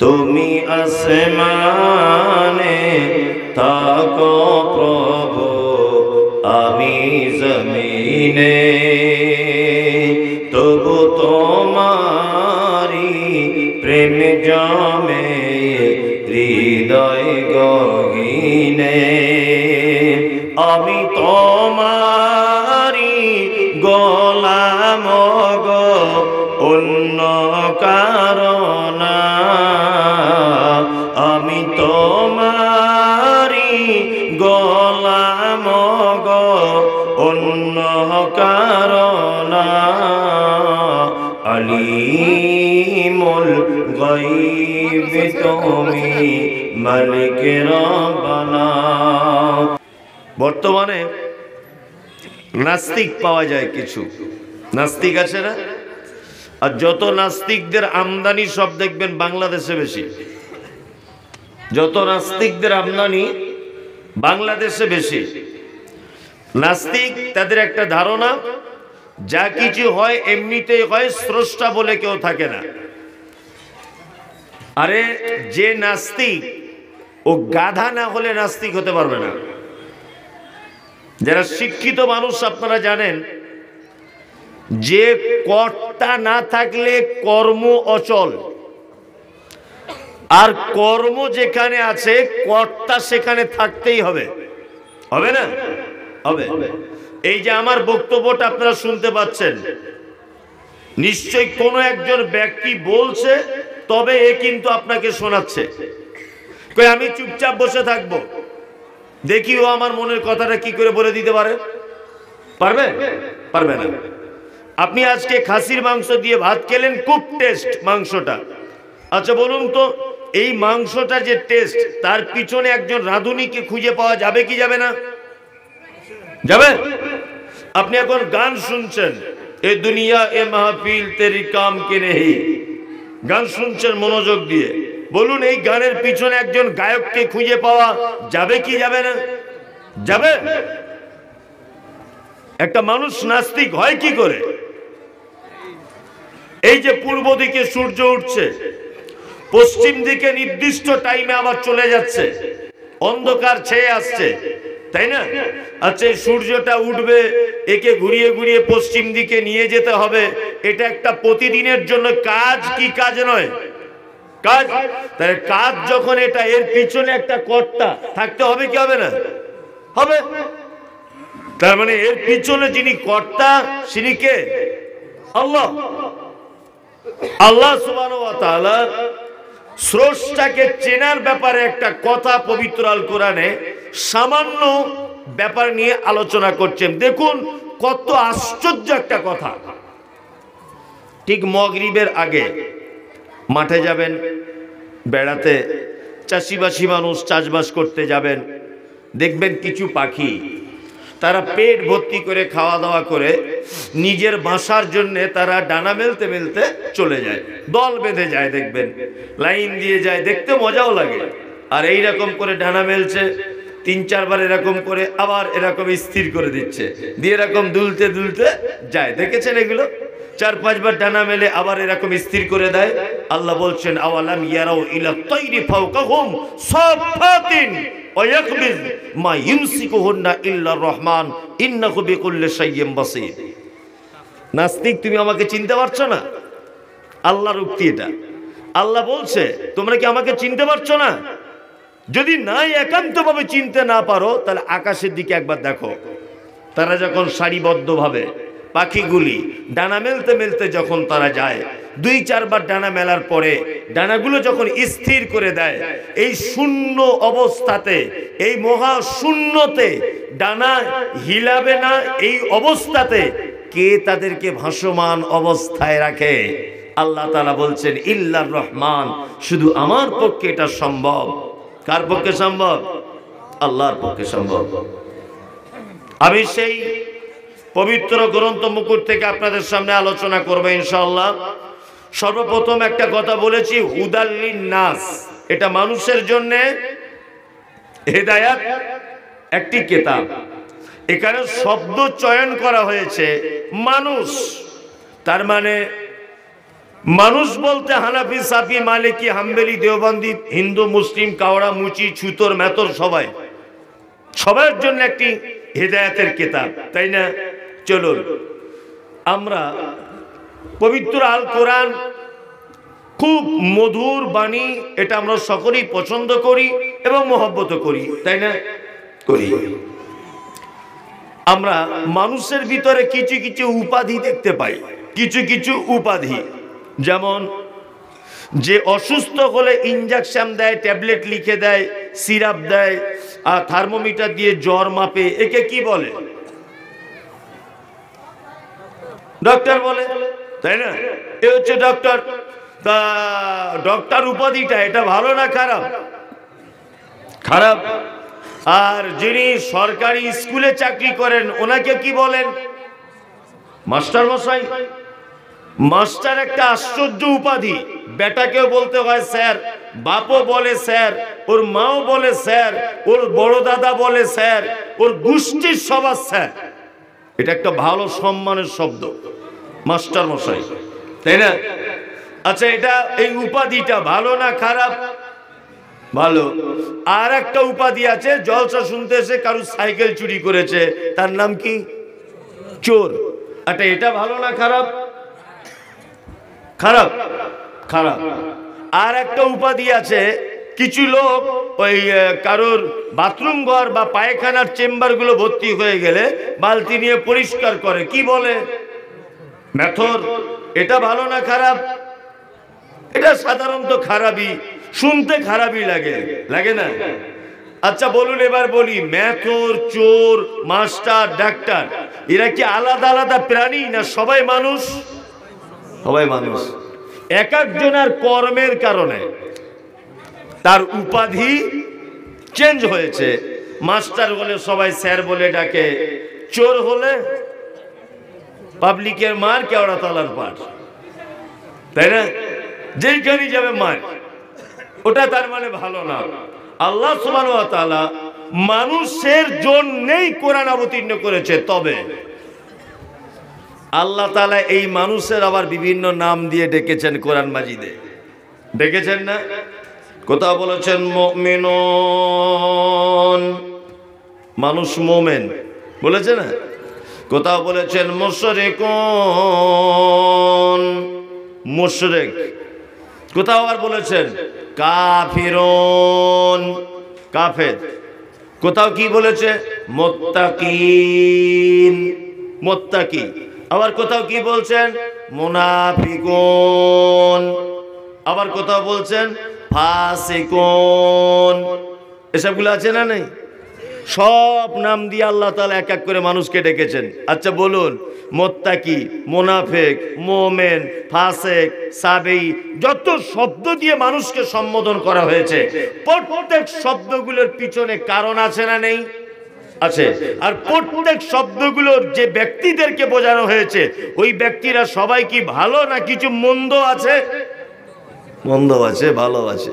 তুমি আসমানে থাকো প্রভু, আমি জমিনে, তবু তোমারি প্রেম জমে হৃদয় গহীনে। আমি তোমারি গোলাম গো, অন্য কারণ না। আমি তোমারি গোলাম গো, অন্য কারণ না। আলিমুল গায়ব তুমি, মালিক রব্বানা। বর্তমানে নাস্তিক পাওয়া যায় কিছু, নাস্তিক আছে না? আর যত নাস্তিকদের আমদানি সব দেখবেন বাংলাদেশে বেশি। যত নাস্তিকদের আমদানি বাংলাদেশে বেশি। নাস্তিক তাদের একটা ধারণা, যা কিছু হয় এমনিতেই হয়, স্রষ্টা বলে কেউ থাকে না। আরে যে নাস্তিক, ও গাধা না হলে নাস্তিক হতে পারবে না। যারা শিক্ষিত মানুষ আপনারা জানেন যে কর্তা না থাকলে কর্ম অচল, আর কর্ম যেখানে আছে কর্তা সেখানে থাকতেই হবে। হবে না? হবে। এই যে আমার বক্তব্যটা আপনারা শুনতে পাচ্ছেন, নিশ্চয়ই কোনো একজন ব্যক্তি বলছে, তবে এ কিন্তু আপনাকে শোনাচ্ছে। কই আমি চুপচাপ বসে থাকবো, দেখি ও আমার মনের কথাটা কি করে বলে দিতে পারে? পারবে? পারবে না। আপনি আজকে খাসির মাংস দিয়ে ভাত খেলেন, খুব টেস্ট মাংসটা। আচ্ছা বলুন তো, এই মাংসটা যে টেস্ট, তার পিছনে একজন রাঁধুনিকে খুঁজে পাওয়া যাবে কি যাবে না? যাবে। আপনি এখন গান শুনছেন, এ দুনিয়া এ মাহফিল তেরি কাম কে নেহি, গান শুনছেন মনোযোগ দিয়ে। বলুন এই গানের পিছনে একজন গায়ককে খুঁজে পাওয়া যাবে কি যাবে না? যাবে। একটা মানুষ নাস্তিক হয় কি করে? এই যে পূর্ব দিকে সূর্য উঠছে, পশ্চিম দিকে নির্দিষ্ট টাইমে আবার চলে যাচ্ছে, অন্ধকার ছেয়ে আসছে, তাই না? আচ্ছা এই সূর্যটা উঠবে, একে ঘুরিয়ে ঘুরিয়ে পশ্চিম দিকে নিয়ে যেতে হবে, এটা একটা প্রতিদিনের জন্য কাজ কি কাজ নয়? কাজ। তাহলে কাজ যখন এটা, এর পিছনে একটা কর্তা থাকতে হবে কি হবে না? হবে। তার মানে এর পিছনে যিনি কর্তা তিনি কে? আল্লাহ। আল্লাহ সুবহানাহু ওয়া তাআলা স্রষ্টাকে চেনার ব্যাপারে একটা কথা পবিত্র আল কোরআনে সামান্য ব্যাপার নিয়ে আলোচনা করছেন। দেখুন কত আশ্চর্য একটা কথা। ঠিক মাগরিবের আগে মাঠে যাবেন বেড়াতে, চাষিবাসী মানুষ চাষবাস করতে যাবেন, দেখবেন কিছু পাখি তারা পেট ভর্তি করে খাওয়া দাওয়া করে নিজের বাসার জন্য তারা ডানা মেলতে মেলতে চলে যায়, দল বেঁধে যায়, দেখবেন লাইন দিয়ে যায়, দেখতে মজাও লাগে। আর এই রকম করে ডানা মেলছে, ৩-৪ বার এরকম করে আবার এরকম স্থির করে দিচ্ছে, দিয়ে এরকম দুলতে দুলতে যায়। দেখেছেন এগুলো? ৪-৫ বার ডানা মেলে আবার এরকম স্থির করে দেয়। আল্লাহ বলছেন আওয়ালাম ইয়ারাউ ইলা তাইরি ফাওকাহুম সাফাতিন ওয়া ইয়াকবিজ মা ইউমসিকুহুন্না ইল্লার রহমান ইন্নাহু বিকুল্লি শাইইন বাসীর। নাস্তিক তুমি আমাকে চিনতে পারছো না? আল্লাহর উক্তি এটা। আল্লাহ বলছে তোমরা কি আমাকে চিনতে পারছো না? যদি নাই একান্তভাবে চিনতে না পারো তাহলে আকাশের দিকে একবার দেখো। তারা যখন সারিবদ্ধভাবে পাখিগুলি ডানা মেলতে মেলতে যখন তারা যায়, ২-৪ বার ডানা মেলার পরে ডানাগুলো যখন স্থির করে দেয়, এই শূন্য অবস্থাতে, এই মহা শূন্যতে ডানা হিলাবে না, এই অবস্থাতে কে তাদেরকে ভাসমান অবস্থায় রাখে? আল্লাহ তাআলা বলছেন ইল্লার রহমান, শুধু আমার পক্ষে এটা সম্ভব। কার পক্ষে সম্ভব? আল্লাহর পক্ষে সম্ভব। আমি সেই পবিত্র গ্রন্থ মুকুট থেকে আপনাদের সামনে আলোচনা করব ইনশাআল্লাহ। সর্বপ্রথম একটা কথা বলেছি, হুদাল্লিন নাস, এটা মানুষের জন্য হেদায়াত একটি কিতাব। এখানে শব্দ চয়ন করা হয়েছে মানুষ, তার মানে মানুষ বলতে হানাফি, সাফি, মালিকি, হাম্বলি, দেওবন্দি, হিন্দু, মুসলিম, কাওড়া, মুচি, ছুতর, মেতর সবার জন্য একটি হেদায়েতের কিতাব, তাই না? চলুন আমরা পবিত্র আল কোরআন, খুব মধুর বাণী, এটা আমরা সকলেই পছন্দ করি এবং মহব্বত করি, তাই না? করি। আমরা মানুষের ভিতরে কিছু কিছু উপাধি দেখতে পাই, কিছু কিছু উপাধি, যেমন যে অসুস্থ হলে ইনজেকশন দেয়, ট্যাবলেট লিখে দেয়, সিরাপ দেয়, আর থার্মোমিটার দিয়ে জ্বর মাপে, একে কি বলে? ডক্টর বলে, তাই না? এ হচ্ছে ডক্টর। তা ডক্টর উপাধিটা এটা ভালো না খারাপ? খারাপ। আর যিনি সরকারি স্কুলে চাকরি করেন ওনাকে কি বলেন? মাস্টার মশাই। মাস্টার একটা আশ্চর্য উপাধি। বেটাকেও বলতে হয় স্যার, বাপও বলে স্যার, ওর মাও বলে স্যার, ওর বড় দাদা বলে স্যার, ওর গোষ্ঠীর সবার স্যার। এটা একটা ভালো সম্মানের শব্দ, মাস্টার মশাই, তাই না? আচ্ছা, এটা এই উপাধিটা ভালো না খারাপ? ভালো। আর একটা উপাধি আছে, জলসা শুনতে এসে কারো সাইকেল চুরি করেছে, তার নাম কি? চোর। আচ্ছা, এটা ভালো না খারাপ? খারাপ। খারাপ। আর একটা উপাধি আছে, কিছু লোক ওই কারোর বাথরুম ঘর বা পায়খানার চেম্বার গুলো ভর্তি হয়ে গেলে বালতি নিয়ে পরিষ্কার করে, কি বলে? মেথর। এটা ভালো না খারাপ? এটা সাধারণত খারাপই, শুনতে খারাপই লাগে, লাগে না? আচ্ছা বলুন, এবার বলি, মেথর, চোর, মাস্টার, ডাক্তার, এরা কি আলাদা আলাদা প্রাণী না সবাই মানুষ? সবাই মানুষ। এক একজনের কর্মের কারণে তার উপাধি চেঞ্জ হয়েছে। মাস্টার হলে সবাই স্যার বলে ডাকে, চোর হলে পাবলিকের মার, কেওড়া তলার পার, তাই না? যেইখানে যাবে মার, ওটা তার মানে ভালো না। আল্লাহ সুবহানাহু ওয়া তাআলা মানুষের জন্যই কোরআন অবতীর্ণ করেছে, তবে আল্লাহ তাআলা এই মানুষের আবার বিভিন্ন নাম দিয়ে ডেকেছেন কোরআন মাজিদে, ডেকেছেন না? কোথাও বলেছেন মুমিনুন, মানুষ মোমেন বলেছে না? কোথাও বলেছেন মুশরিকুন, মুশরিক। কোথাও আবার বলেছেন কাফিরুন, কাফের। কোথাও কি বলেছে? মুত্তাকিন, মুত্তাকি। আবার কোথাও কি বলছেন? মুনাফিকুন। আবার কোথাও বলছেন ফাসিকুন। এসবগুলো আছে না? নেই? সব নাম দিয়ে আল্লাহ তাআলা এক এক করে মানুষকে ডেকেছেন। আচ্ছা বলুন, মুত্তাকি, মুনাফিক, মুমিন, ফাসিক, সাবি, যত শব্দ দিয়ে মানুষকে সম্বোধন করা হয়েছে, প্রত্যেক শব্দগুলোর পিছনে কারণ আছে না? নেই? আছে। আর প্রত্যেক শব্দগুলোর যে ব্যক্তিদেরকে বোঝানো হয়েছে, ওই ব্যক্তিরা সবাই কি ভালো না কিছু মন্দ আছে? মন্দ আছে, ভালো আছে।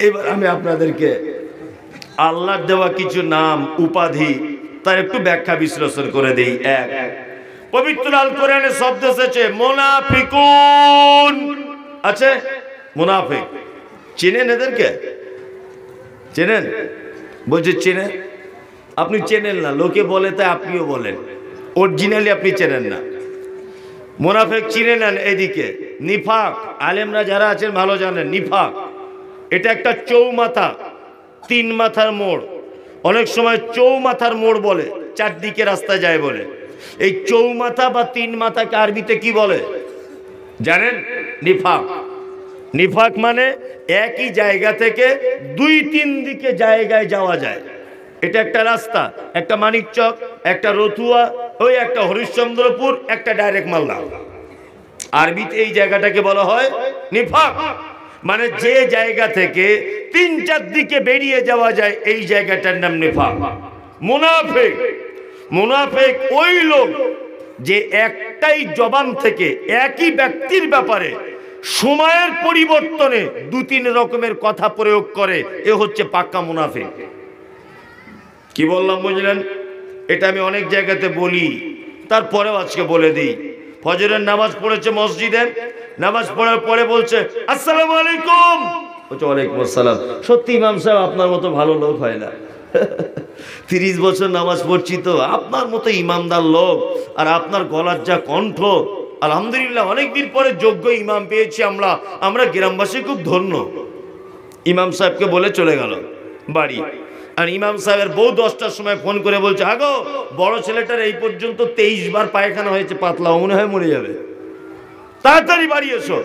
এবার আমি আপনাদেরকে আল্লাহর দেওয়া কিছু নাম, উপাধি, তার একটু ব্যাখ্যা বিশ্লেষণ করে দেই। এক, পবিত্র আল কোরআনে শব্দ এসেছে মুনাফিকুন, আছে মুনাফিক। চেনেন এদেরকে? চেনেন? বলছে চেনেন? আপনি চেনেন না, লোকে বলে তাই আপনিও বলেন, অরিজিনালি আপনি চেনেন না। মুনাফিক চিনে নেন। এদিকে নিফাক, আলেমরা যারা আছেন ভালো জানেন, নিফাক এটা একটা চৌমাথা, তিন মাথার মোড়। অনেক সময় চৌমাথার মোড় বলে, চারদিকে রাস্তা যায় বলে। এই চৌমাথা বা তিন মাথাকে আরবিতে কি বলে জানেন? নিফাক। নিফাক মানে একই জায়গা থেকে দুই তিন দিকে জায়গায় যাওয়া যায়। এটা একটা রাস্তা, একটা মানিকচক, একটা রতুয়া, ওই একটা হরিশ্চন্দ্রপুর, একটা ডাইরেক্ট মালদা। আরবিতে এই জায়গাটাকে বলা হয় নিফাক, মানে যে জায়গা থেকে তিন চার দিকে বেরিয়ে যাওয়া যায়, এই জায়গাটার নাম নিফাক। মুনাফিক, মুনাফিক ওই লোক যে একটাই জবান থেকে একই ব্যক্তির ব্যাপারে সময়ের পরিবর্তনে দু তিন রকমের কথা প্রয়োগ করে, এ হচ্ছে পাক্কা মুনাফিক। কি বললাম বুঝলেন? এটা আমি অনেক জায়গাতে বলি, তারপরেও আজকে বলে দিই। ফজরের নামাজ পড়েছে মসজিদে, নামাজ পড়ার পরে বলছে আসসালামু আলাইকুম, বলছে ওয়ালাইকুম আসসালাম। সত্যি ইমাম সাহেব আপনার মতো ভালো লোক হয় না। 30 বছর নামাজ পড়ছি তো, আপনার মতো ইমামদার লোক, আর আপনার গলার যা কণ্ঠ, আলহামদুলিল্লাহ অনেকদিন পরে যোগ্য ইমাম পেয়েছি আমরা গ্রামবাসী খুব ধন্য। ইমাম সাহেবকে বলে চলে গেল বাড়ি। আর ইমাম সাহেবের বউ 10টার সময় ফোন করে বলছে আগো বড় ছেলেটার এই পর্যন্ত 23 বার পায়খানা হয়েছে, পাতলা মনে হয় মরে যাবে, তাড়াতাড়ি বাড়ি এসো।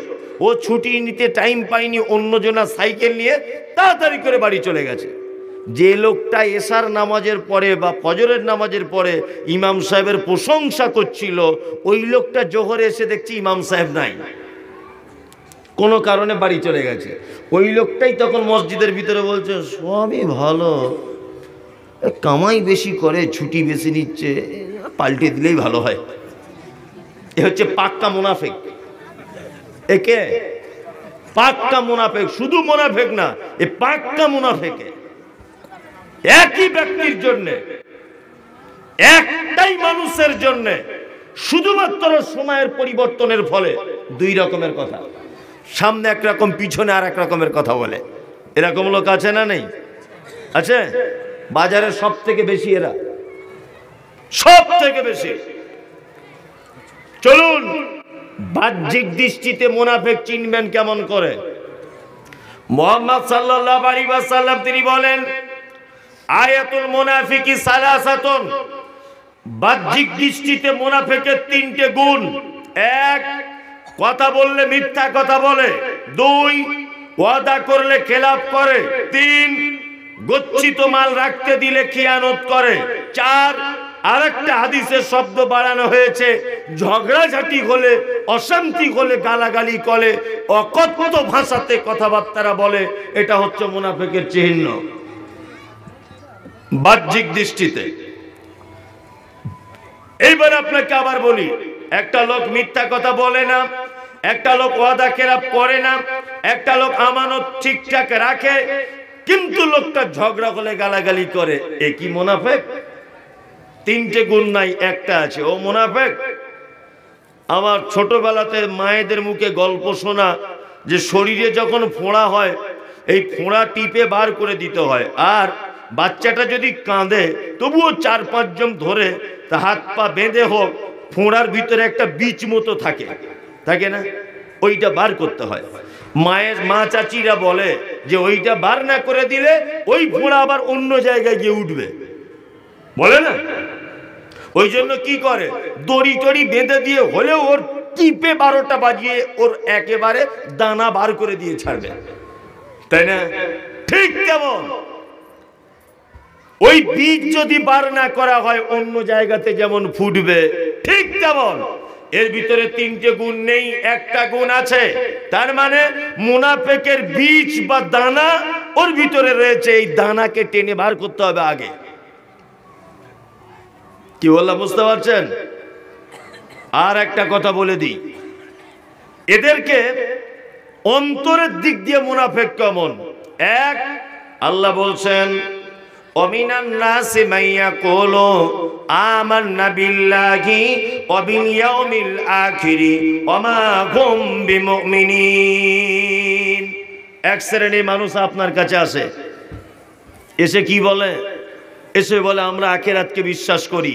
ও ছুটি নিতে টাইম পায়নি, অন্যজনা সাইকেল নিয়ে তাড়াতাড়ি করে বাড়ি চলে গেছে। যে লোকটা এশার নামাজের পরে বা ফজরের নামাজের পরে ইমাম সাহেবের প্রশংসা করছিল, ওই লোকটা জোহরে এসে দেখছি ইমাম সাহেব নাই, কোনো কারণে বাড়ি চলে গেছে। ওই লোকটাই তখন মসজিদের ভিতরে বলছে সবই ভালো, কামাই বেশি করে, ছুটি বেশি নিচ্ছে, পাল্টে দিলেই ভালো হয়। এ হচ্ছে পাক্কা মুনাফিক। একে পাক্কা মুনাফিক, শুধু মুনাফিক না, এ পাক্কা মুনাফিক। একই ব্যক্তির জন্য, একটাই মানুষের জন্য, শুধুমাত্র সময়ের পরিবর্তনের ফলে দুই রকমের কথা, সামনে একরকম পিছনে আর এক রকমের কথা বলে। এরকম লোক আছে না নেই? আছে। বাজারে সব থেকে বেশি এরা, সব থেকে বেশি। চলুন বাহ্যিক দৃষ্টিতে মুনাফিক চিনবেন কেমন করে। মুহাম্মদ সাল্লাল্লাহু আলাইহি ওয়াসাল্লাম তিনি বলেন আয়াতুল মুনাফিকি সালাসাতুন, বাহ্যিক দৃষ্টিতে মুনাফিকের 3টে গুণ। 1, কথা বললে মিথ্যা কথা বলে। 2, ওয়াদা করলে খেলাফ করে। 3, গচ্ছিত মাল রাখতে দিলে খিয়ানত করে। 4, আরেকটা হাদিসের শব্দ বাড়ানো হয়েছে, ঝগড়াঝাটি হলে, অশান্তি হলে গালাগালি করে, অকথ্য ভাষাতে কথাবার্তা বলে। এটা হচ্ছে মুনাফিকের চিহ্ন বাহ্যিক দৃষ্টিতে। এইবার আপনাকে আবার বলি, একটা লোক মিথ্যা কথা বলে না, একটা লোক ওয়াদা খেলাপ করে না, একটা লোক আমানত ঠিকঠাক রাখে, কিন্তু লোকটা ঝগড়া হলে গালাগালি করে, এ কি মুনাফিক? 3টে গুণ নাই, একটা আছে, ও মুনাফিক। আমার ছোটবেলাতে মায়েদের মুখে গল্প শোনা, যে শরীরে যখন ফোঁড়া হয় এই ফোঁড়া টিপে বার করে দিতে হয়, আর বাচ্চাটা যদি কাঁদে তবুও 4-5 জন ধরে তা হাত পা বেঁধে হোক, ফোঁড়ার ভিতরে একটা বীজ মতো থাকে, থাকে না, ওইটা বার করতে হয়। মা চাচিরা বলে যে ওইটা বার না করে দিলে ওই ফোঁড়া আবার অন্য জায়গায় গিয়ে উঠবে, বলে না? ওই জন্য কি করে, দড়ি টড়ি বেঁধে দিয়ে হলেও ওর টিপে 12টা বাজিয়ে ওর একেবারে দানা বার করে দিয়ে ছাড়বে, তাই না? ঠিক কেমন ওই বীজ যদি বার না করা হয় অন্য জায়গাতে যেমন ফুটবে, ঠিক তেমন এর ভিতরে 3টে গুণ নেই, একটা গুণ আছে। তার মানে মুনাফিকের বীজ বা দানা ওর ভিতরে রয়েছে, এই দানাকে টেনে বার করতে হবে আগে। কি বললাম বুঝতে পারছেন? আর একটা কথা বলে দিই, এদেরকে অন্তরের দিক দিয়ে মুনাফিক কেমন। 1, আল্লাহ বলছেন ওমিনান নাসি মাইয়াকুলু আমান্না বিল্লাহি ওয়া বিল ইয়াউমিল আখিরি ওয়া মা হুম বিমুমিনিন। এক শ্রেণীর মানুষ আপনার কাছে আসে, এসে কি বলে, এসে বলে আমরা আখিরাতকে বিশ্বাস করি,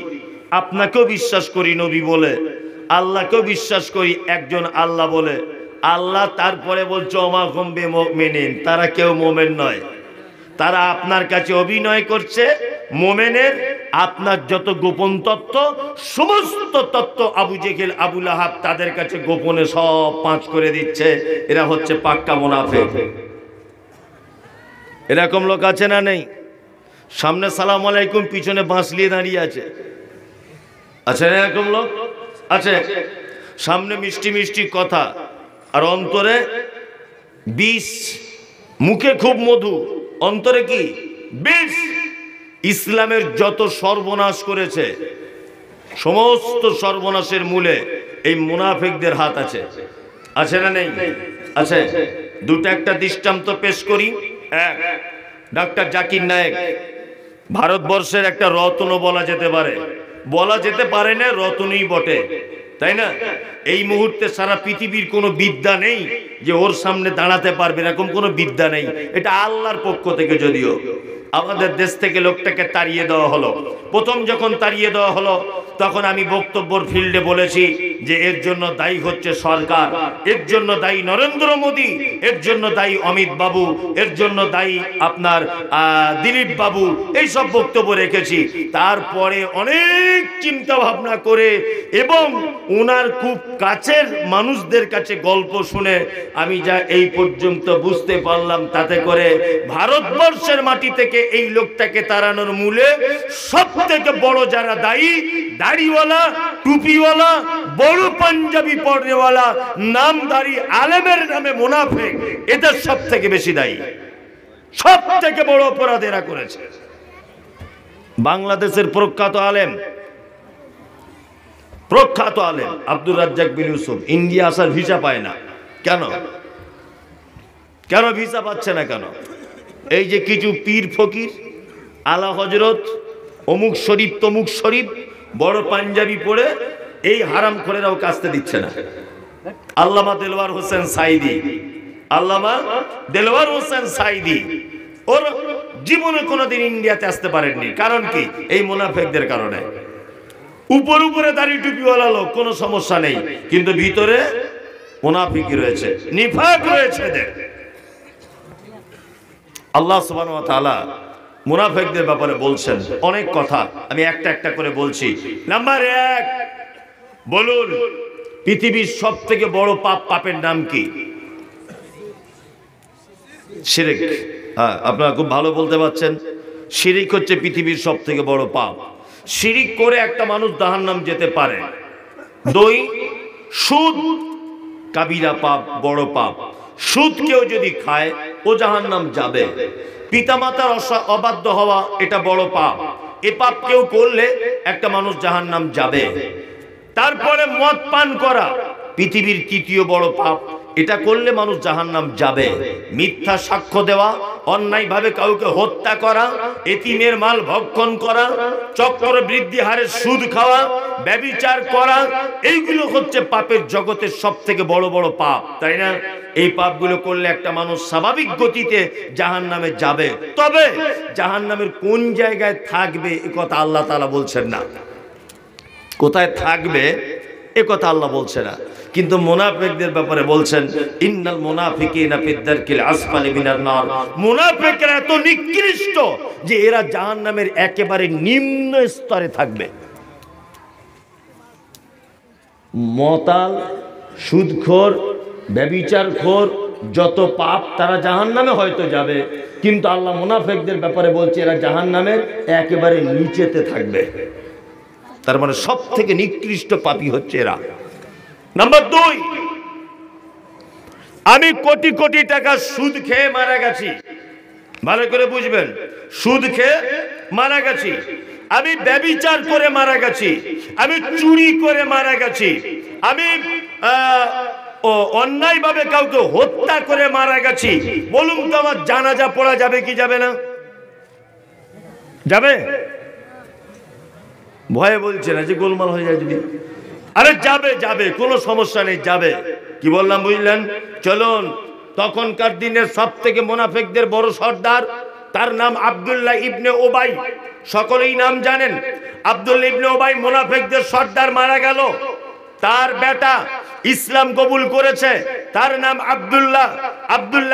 আপনাকেও বিশ্বাস করি নবী বলে, আল্লাহকেও বিশ্বাস করি একজন আল্লাহ বলে। আল্লাহ তারপরে বলছে ওয়া মা হুম বিমুমিনিন, তারা কেউ মুমিন নয়। তারা আপনার কাছে অভিনয় করছে মোমেনের। আপনার যত গোপন তত্ত্ব, সমস্ত তত্ত্ব আবু জেহেল আবু লাহাব তাদের কাছে গোপনে সব পাঁচ করে দিচ্ছে। এরা হচ্ছে পাক্কা মুনাফিক। এরকম লোক আছে না নেই? সামনে সালাম আলাইকুম, পিছনে বাঁশলিয়ে দাঁড়িয়ে আছে, আছে না এরকম লোক? আছে। সামনে মিষ্টি মিষ্টি কথা আর অন্তরে বিষ, মুখে খুব মধু, অন্তরে কি বিষ। ইসলামের যত সর্বনাশ করেছে সমস্ত সর্বনাশের মূলে এই মুনাফিকদের হাত আছে, আছে না নেই? আছে। দুটো একটা দৃষ্টান্ত পেশ করি। এক, ডাক্তার জাকির নায়েক, ভারতবর্ষের একটা রত্ন বলা যেতে পারে, বলা যেতে পারে না, রত্নই বটে। তাই না? এই মুহূর্তে সারা পৃথিবীর কোনো বিদ্যা নেই যে ওর সামনে দাঁড়াতে পারবে, এরকম কোনো বিদ্যা নেই। এটা আল্লাহর পক্ষ থেকে। যদিও আমাদের দেশ থেকে লোকটাকে তাড়িয়ে দেওয়া হলো, প্রথম যখন তাড়িয়ে দেওয়া হলো তখন আমি বক্তব্যের ফিল্ডে বলেছি যে এর জন্য দায়ী হচ্ছে সরকার, এর জন্য দায়ী নরেন্দ্র মোদী, এর জন্য দায়ী অমিত বাবু, এর জন্য দায়ী আপনার দিলীপ বাবু, এই সব বক্তব্য রেখেছি। তারপরে অনেক চিন্তা ভাবনা করে এবং ওনার খুব কাছের মানুষদের কাছে গল্প শুনে আমি যা এই পর্যন্ত বুঝতে পারলাম, তাতে করে ভারতবর্ষের মাটি থেকে এই লোকটাকে তাড়ানোর মূলে সব থেকে বড় যারা দায়ী, দাড়িওয়ালা, টুপিওয়ালা, বড় পাঞ্জাবি পরনেওয়ালা, নামধারী আলেমের নামে মুনাফিক, এদের সব থেকে বেশি দায়ী। সব থেকে বড় অপরাধ এরা করেছে। বাংলাদেশের প্রখ্যাত আলেম আব্দুর রাজ্জাক বিন ইউসুফ ইন্ডিয়া আসার ভিসা পায় না। কেন ভিসা পাচ্ছে না কেন? এই যে কিছু পীর ফকির, আলা হজরত, অমুক শরীফ তমুক শরীফ, বড় পাঞ্জাবি পরে এই হারামখোরেরাও কাছতে দিচ্ছে না। আল্লামা দেলওয়ার হোসেন সাইদি ওর জীবনে কোনোদিন ইন্ডিয়াতে আসতে পারেননি। কারণ কি? এই মুনাফিকদের কারণে। উপরে দাড়ি টুপিওয়ালা লোক, কোনো সমস্যা নেই, কিন্তু ভিতরে মুনাফিকি রয়েছে, নিফাক রয়েছে। আল্লাহ সুবহানাহু ওয়া তাআলা মুনাফিকদের ব্যাপারে বলছেন অনেক কথা, আমি একটা একটা করে বলছি। নাম্বার 1, বলুন পৃথিবীর সব থেকে বড় পাপের নাম কি? শিরক। হ্যাঁ, আপনারা খুব ভালো বলতে পারছেন। শিরক হচ্ছে পৃথিবীর সব থেকে বড় পাপ। শিরক করে একটা মানুষ জাহান্নাম যেতে পারে। 2, সুদ, কাবিরা পাপ, বড় পাপ। সুদ কেউ যদি খায় ও জাহান্নাম যাবে। পিতামাতার অবাধ্য হওয়া, এটা বড় পাপ। এ পাপ কেউ করলে একটা মানুষ জাহান্নাম যাবে। তারপরে মদ পান করা পৃথিবীর 3য় বড় পাপ, এটা করলে মানুষ জাহান্নাম যাবে। মিথ্যা সাক্ষ্য দেওয়া, অন্যায়ভাবে কাউকে হত্যা করা, এতিমের মাল ভক্ষণ করা, চক্রবৃদ্ধি হারে সুদ খাওয়া, ব্যভিচার করা, এইগুলো হচ্ছে পাপের জগতের সব থেকে বড় বড় পাপ, তাই না? এই পাপগুলো করলে একটা মানুষ স্বাভাবিক গতিতে জাহান্নামে যাবে। তবে জাহান্নামের কোন জায়গায় থাকবে এ কথা আল্লাহ তাআলা বলছেন না। কোথায় থাকবে এ কথা আল্লাহ বলছে না, কিন্তু মুনাফিকদের ব্যাপারে বলছেন ইন্নাল মুনাফিকিনা ফিদ দারকিল আসফালি মিনান নার। মুনাফিকরা এত নিকৃষ্ট যে এরা জাহান্নামের একেবারে নিম্ন স্তরে থাকবে। মতাল, সুদখোর, ব্যভিচারখোর, যত পাপ তারা জাহান্নামে হয়তো যাবে, কিন্তু আল্লাহ মুনাফিকদের ব্যাপারে বলছে এরা জাহান্নামের একেবারে নিচেতে থাকবে। তার মানে সব থেকে নিকৃষ্ট পাপী হচ্ছে এরা। নাম্বার 2, আমি কোটি কোটি টাকা সুদ খেয়ে মারা গেছি। ভালো করে বুঝবেন, সুদ খেয়ে মারা গেছি, আমি ব্যভিচার করে মারা গেছি, আমি চুরি করে মারা গেছি, আমি অন্যায়ভাবে কাউকে হত্যা করে মারা গেছি। বলুন তো আমার জানাজা পড়া যাবে কি যাবে না? যাবে? ভয়ে বলছে না যে গোলমাল হয়ে যায় যদি। আরে যাবে, কোনো সমস্যা নেই, যাবে। কি বললাম বুঝলেন? চলুন, তখনকার দিনের সব থেকে মুনাফিকদের বড় সর্দার, তার নাম আব্দুল্লাহ ইবনে উবাই। সকলেই নাম জানেন। আব্দুল্লাহ ইবনে উবাই মুনাফিকদের সর্দার, মারা গেল। তার বেটা ইসলাম কবুল করেছে, তার নাম আব্দুল্লাহ।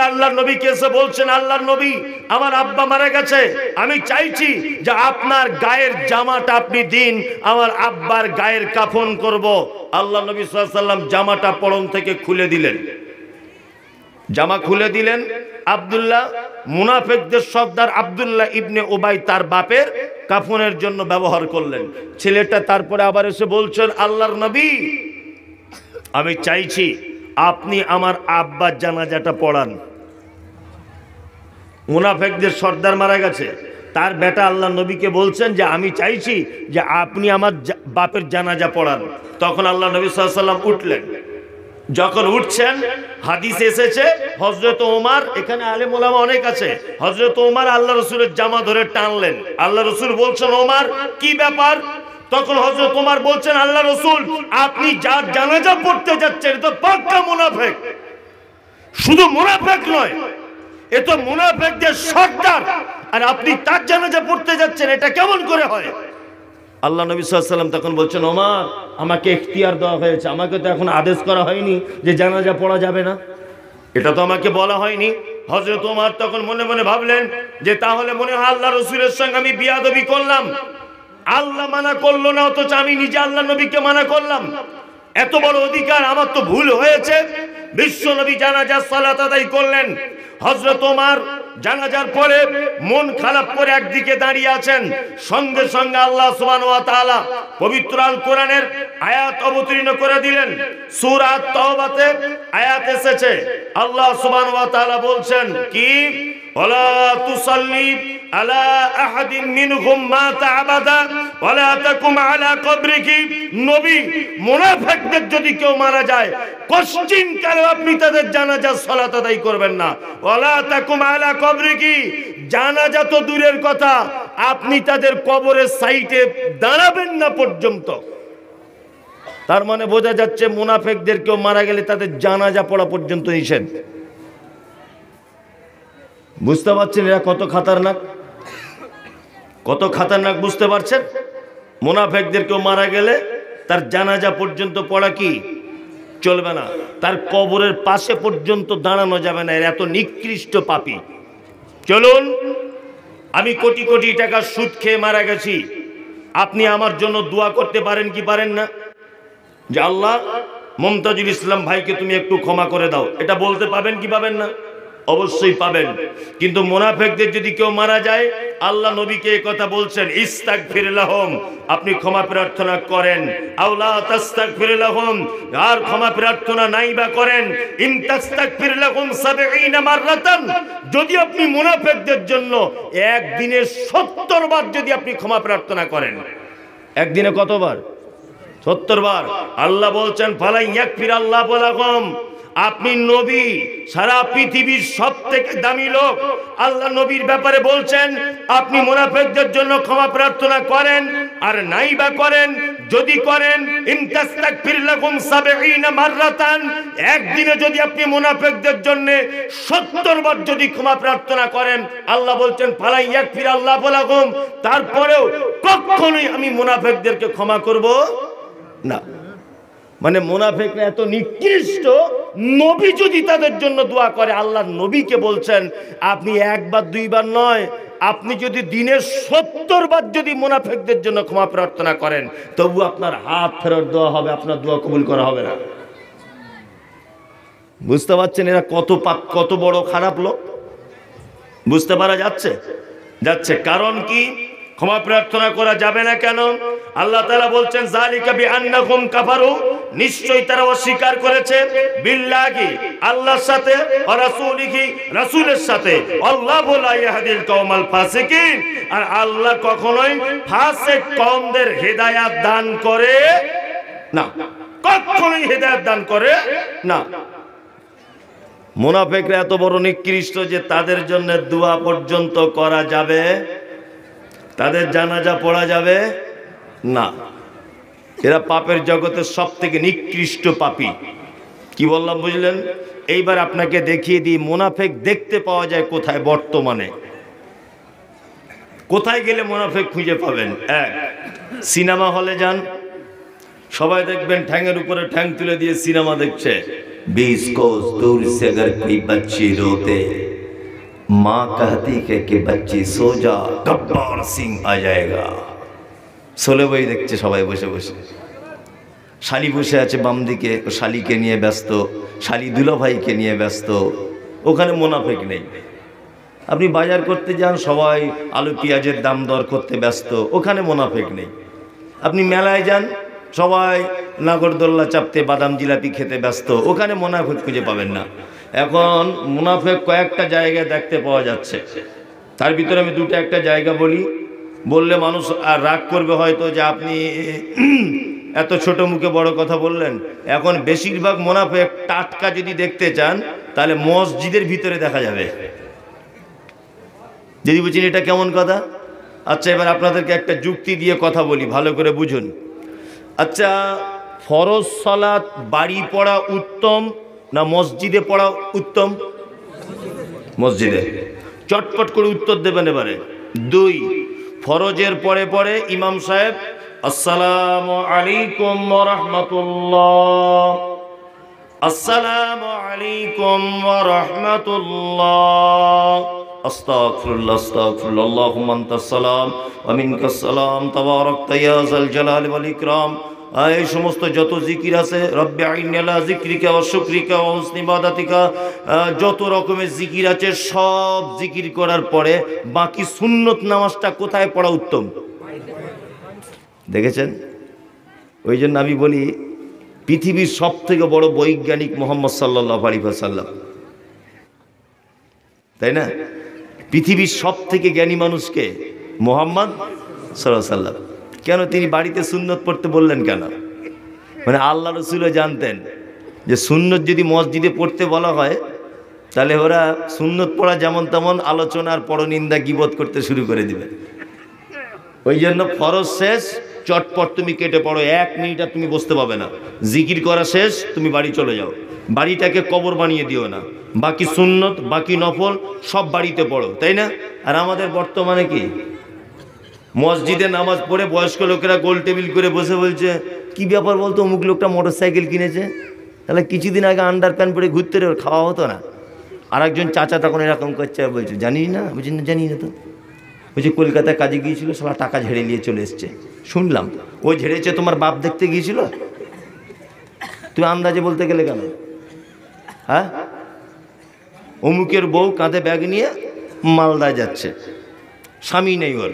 আল্লাহর নবীকে এসে বলছেন, আল্লাহর নবী, আমার আব্বা মারা গেছে, আমি চাইছি যে আপনার গায়ের জামাটা আপনি দিন, আমার আব্বার গায়ের কাফন করব। আল্লাহ নবী সাল্লাল্লাহু আলাইহি ওয়াসাল্লাম জামাটা পরন থেকে খুলে দিলেন, জামা খুলে দিলেন। আব্দুল্লাহ, মুনাফিকদের সর্দার আব্দুল্লাহ ইবনে উবাই তার বাপের কাফনের জন্য ব্যবহার করলেন। ছেলেটা তারপরে আবার এসে বলছেন, আল্লাহর নবী, আমি চাইছি আপনি আমার আব্বার জানাজাটা পড়ান। মুনাফিকদের সর্দার মারা গেছে, তার বেটা আল্লাহ নবীকে বলছেন যে আমি চাইছি যে আপনি আমার বাপের জানাজা পড়ান। তখন আল্লাহ নবী সাল্লাল্লাহু আলাইহি ওয়াসাল্লাম উঠলেন। যখন উঠছেন, হাদিসে এসেছে হযরত ওমর, এখানে আলেম ওলামা অনেক আছে, হযরত ওমর আল্লাহ রাসূলের জামা ধরে টানলেন। আল্লাহ রাসূল বলছেন, ওমর কি ব্যাপার, তখন হযরত ওমর বলছেন, আল্লাহ রাসূল, আপনি যার জানাজা পড়তে যাচ্ছেন এটা তো পাক্কা মুনাফিক। শুধু মুনাফিক নয়, এ তো মুনাফিকদের সর্দার, আর আপনি তার জানাজা পড়তে যাচ্ছেন, এটা কেমন করে হয়? আল্লাহ নবী সাল্লাল্লাহু আলাইহি ওয়াসাল্লাম তখন বলছেন, ওমর, আমাকে ইখতিয়ার দেওয়া হয়েছে, আমাকে তো এখন আদেশ করা হয়নি যে জানাজা পড়া যাবে না, এটা তো আমাকে বলা হয়নি। হযরত ওমর তখন মনে মনে ভাবলেন যে তাহলে মনে হয় আল্লাহ রাসূলের সঙ্গে আমি বিয়াদবি করলাম, আল্লাহ মানা করলো না অথচ আমি নিজে আল্লাহ নবীকে মানা করলাম, এত বড় অধিকার আমার তো ভুল হয়েছে। বিশ্ব নবী জানাজার সালাত আদায় করলেন। হযরত ওমর জানাজার পরে মন খারাপ করে একদিকে দাঁড়িয়ে আছেন। সঙ্গে সঙ্গে আল্লাহ সুবহানাহু ওয়া তাআলা পবিত্র আল কোরআনের আয়াত অবতীর্ণ করে দিলেন। সূরা তাওবাতে আয়াত এসেছে, আল্লাহ সুবহানাহু ওয়া তাআলা বলছেন কি, ওয়ালা তুসাল্লি আলা আহাদিন মিনহুম মাতা আবাদা ওয়ালা তাকুম আলা কবরিহি। নবী, মুনাফিকদের যদি কেউ মারা যায় কোশ্চিন কালে আপনি তাদের জানাজার সালাত আদায় করবেন না। ওয়ালা তাকুম আলা কবরিহি, জানাজা তো দূরের কথা, আপনি তাদের কবরের সাইডে দাঁড়াবেন না পর্যন্ত। তার মানে বোঝা যাচ্ছে মুনাফিকদের কেউ মারা গেলে তাদের জানাজা পড়া পর্যন্ত নিষেধ। বুঝতে পারছেন এরা কত খাতারনাক, কত খাতারনাক, বুঝতে পারছেন? মুনাফিকদের কেউ মারা গেলে তার জানাজা পর্যন্ত পড়া কি চলবে না, তার কবরের পাশে পর্যন্ত দাঁড়ানো যাবে না, এর এত নিকৃষ্ট পাপী। চলুন, আমি কোটি কোটি টাকা সুদ খেয়ে মারা গেছি, আপনি আমার জন্য দোয়া করতে পারেন কি পারেন না? যে আল্লাহ, মুমতাজুল ইসলাম ভাইকে তুমি একটু ক্ষমা করে দাও, এটা বলতে পাবেন কি পাবেন না? অবশ্যই পাবেন। কিন্তু মুনাফিকদের যদি কেউ মারা যায়, আল্লাহ নবীকে এই কথা বলছেন, ইস্তাগফির লাহুম, আপনি ক্ষমা প্রার্থনা করেন। আওলা তাস্তাগফির লাহুম, আর ক্ষমা প্রার্থনা নাই বা করেন, ইন তাস্তাগফির লাহুম 70 মাররাতান, যদি আপনি মুনাফিকদের জন্য একদিনে 70 বার যদি আপনি ক্ষমা প্রার্থনা করেন, একদিনে কতবার? 70 বার। আল্লাহ বলছেন, ফালা ইয়াগফির আল্লাহু লাহুম, আপনি নবী, সারা পৃথিবীর সবথেকে দামি লোক, আল্লাহ নবীর ব্যাপারে বলছেন আপনি মুনাফিকদের জন্য ক্ষমা প্রার্থনা করেন, আর নাই বা করেন, যদি করেন, ইন তাস্তাগফির লাহুম 70 মাররাতান, একদিনে যদি আপনি মুনাফিকদের জন্য 70 বার যদি ক্ষমা প্রার্থনা করেন, আল্লাহ বলছেন ফালা ইয়াগফির আল্লাহু লাহুম, তারপরেও কখনোই আমি মুনাফিকদেরকে ক্ষমা করব না। মানে মুনাফিকরা এত নিকৃষ্ট, নবী যদি তাদের জন্য দোয়া করে, আল্লাহ নবীকে বলছেন আপনি একবার দুইবার নয়, আপনি যদি দিনে 70 বার যদি মুনাফিকদের জন্য ক্ষমা প্রার্থনা করেন, তবু আপনার হাত ফেরত দেওয়া হবে, আপনার দোয়া কবুল করা হবে না। বুঝতে পারছেন এরা কত পাপ, কত বড় খারাপ লোক? বুঝতে পারা যাচ্ছে? কারণ কি ক্ষমা প্রার্থনা করা যাবে না কেন? আল্লাহ তাআলা বলছেন, যালিকা বিআন্নাহুম কাফারু, নিশ্চয়ই তারা অস্বীকার করেছে, বিল্লাহি, আল্লাহর সাথে, ওয়া রাসূলিহি, রাসূলের সাথে, আল্লাহু লা ইয়াহদিল কওমাল ফাসিকিন, আর আল্লাহ কখনোই ফাসিক কওমদের হেদায়েত দান করে না, কখনোই হেদায়েত দান করে না। মুনাফিকরা এত বড় নিকৃষ্ট যে তাদের জন্য দোয়া পর্যন্ত করা যাবে, তাদের জানাজা পড়া যাবে না। এরা পাপের জগতের সব থেকে নিকৃষ্ট পাপী। কি বললাম বুঝলেন? এইবার আপনাকে দেখিয়ে দিই মুনাফিক দেখতে পাওয়া যায় কোথায় বর্তমানে, কোথায় গেলে মুনাফিক খুঁজে পাবেন। এক, সিনেমা হলে যান, সবাই দেখবেন ঠ্যাংয়ের উপরে ঠ্যাং তুলে দিয়ে সিনেমা দেখছে। 20 कोस दूर से अगर कोई बच्ची रोते, माँ कहती है कि बच्ची सो जा, गब्बर सिंह आ जाएगा। সোলে বই দেখছে সবাই বসে বসে, শালি বসে আছে বাম দিকে, শালিকে নিয়ে ব্যস্ত, শালি দুলা ভাইকে নিয়ে ব্যস্ত, ওখানে মুনাফিক নেই। আপনি বাজার করতে যান, সবাই আলু পেঁয়াজের দাম দর করতে ব্যস্ত, ওখানে মুনাফিক নেই। আপনি মেলায় যান, সবাই নাগরদোল্লা চাপতে, বাদাম জিলাপি খেতে ব্যস্ত, ওখানে মুনাফিক খুঁজে পাবেন না। এখন মুনাফিক কয়েকটা জায়গায় দেখতে পাওয়া যাচ্ছে। তার ভিতরে আমি দুটো একটা জায়গা বলি, বললে মানুষ আর রাগ করবে হয়তো যে আপনি এত ছোট মুখে বড় কথা বললেন। এখন বেশিরভাগ মুনাফিক টাটকা যদি দেখতে চান তাহলে মসজিদের ভিতরে দেখা যাবে। যদি বুঝছেন এটা কেমন কথা? আচ্ছা, এবার আপনাদেরকে একটা যুক্তি দিয়ে কথা বলি, ভালো করে বুঝুন। আচ্ছা, ফরজ সালাত বাড়ি পড়া উত্তম না মসজিদে পড়া উত্তম? মসজিদে। চটপট করে উত্তর দেবেন এবারে। 2, ফরজের পরে পরে ইমাম সাহেব আসসালামু আলাইকুম ওয়া রাহমাতুল্লাহ, আসসালামু আলাইকুম ওয়া রাহমাতুল্লাহ, আস্তাগফিরুল্লাহ আস্তাগফিরুল্লাহ, আল্লাহুম্মা আনতাস সালাম ওয়া মিনকাস সালাম, তাবারাকতা ইয়া যাল জালালি ওয়াল ইকরাম। এই সমস্ত যত জিকির আছে, রব্বি আইন্নি আলা যিকরিকা ওয়া শুকরিকা ওয়া হুসনি ইবাদাতিকা, যত রকমের জিকির আছে সব জিকির করার পরে বাকি সুন্নত নামাজটা কোথায় পড়া উত্তম? দেখেছেন? ওই জন্য আমি বলি পৃথিবীর সব থেকে বড় বৈজ্ঞানিক মোহাম্মদ সাল্লাল্লাহু আলাইহি ওয়াসাল্লাম, তাই না? পৃথিবীর সব থেকে জ্ঞানী মানুষকে মোহাম্মদ সাল্লাল্লাহু আলাইহি ওয়াসাল্লাম। কেন তিনি বাড়িতে সুন্নত পড়তে বললেন কেন? মানে আল্লাহ রসুলও জানতেন যে সুন্নত যদি মসজিদে পড়তে বলা হয় তাহলে ওরা সুন্নত পড়া যেমন তেমন আলোচনার পরনিন্দা গীবত করতে শুরু করে দিবে। ওই জন্য ফরজ শেষ, চটপট তুমি কেটে পড়ো, 1 মিনিট আর তুমি বসতে পাবে না। জিকির করা শেষ, তুমি বাড়ি চলে যাও। বাড়িটাকে কবর বানিয়ে দিও না। বাকি সুন্নত বাকি নফল সব বাড়িতে পড়ো, তাই না? আর আমাদের বর্তমানে কি, মসজিদে নামাজ পড়ে বয়স্ক লোকেরা গোল টেবিল করে বসে বলছে কি ব্যাপার বলতো, অমুক লোকটা মোটরসাইকেল কিনেছে, তাহলে কিছুদিন আগে আন্ডার প্যান্ট পরে ঘুরতে খাওয়া হতো না। আর একজন চাচা তখন এরকম করছে, বলছে জানিস না? বলছি না, জানি না তো। বলছি কলকাতায় কাজে গিয়েছিল, সালা টাকা ঝেড়ে নিয়ে চলে এসছে। শুনলাম ও ঝেড়েছে তোমার বাপ দেখতে গিয়েছিল, তুমি আন্দাজে বলতে গেলে কেন? হ্যাঁ, অমুকের বউ কাঁধে ব্যাগ নিয়ে মালদায় যাচ্ছে, স্বামী নেই ওর,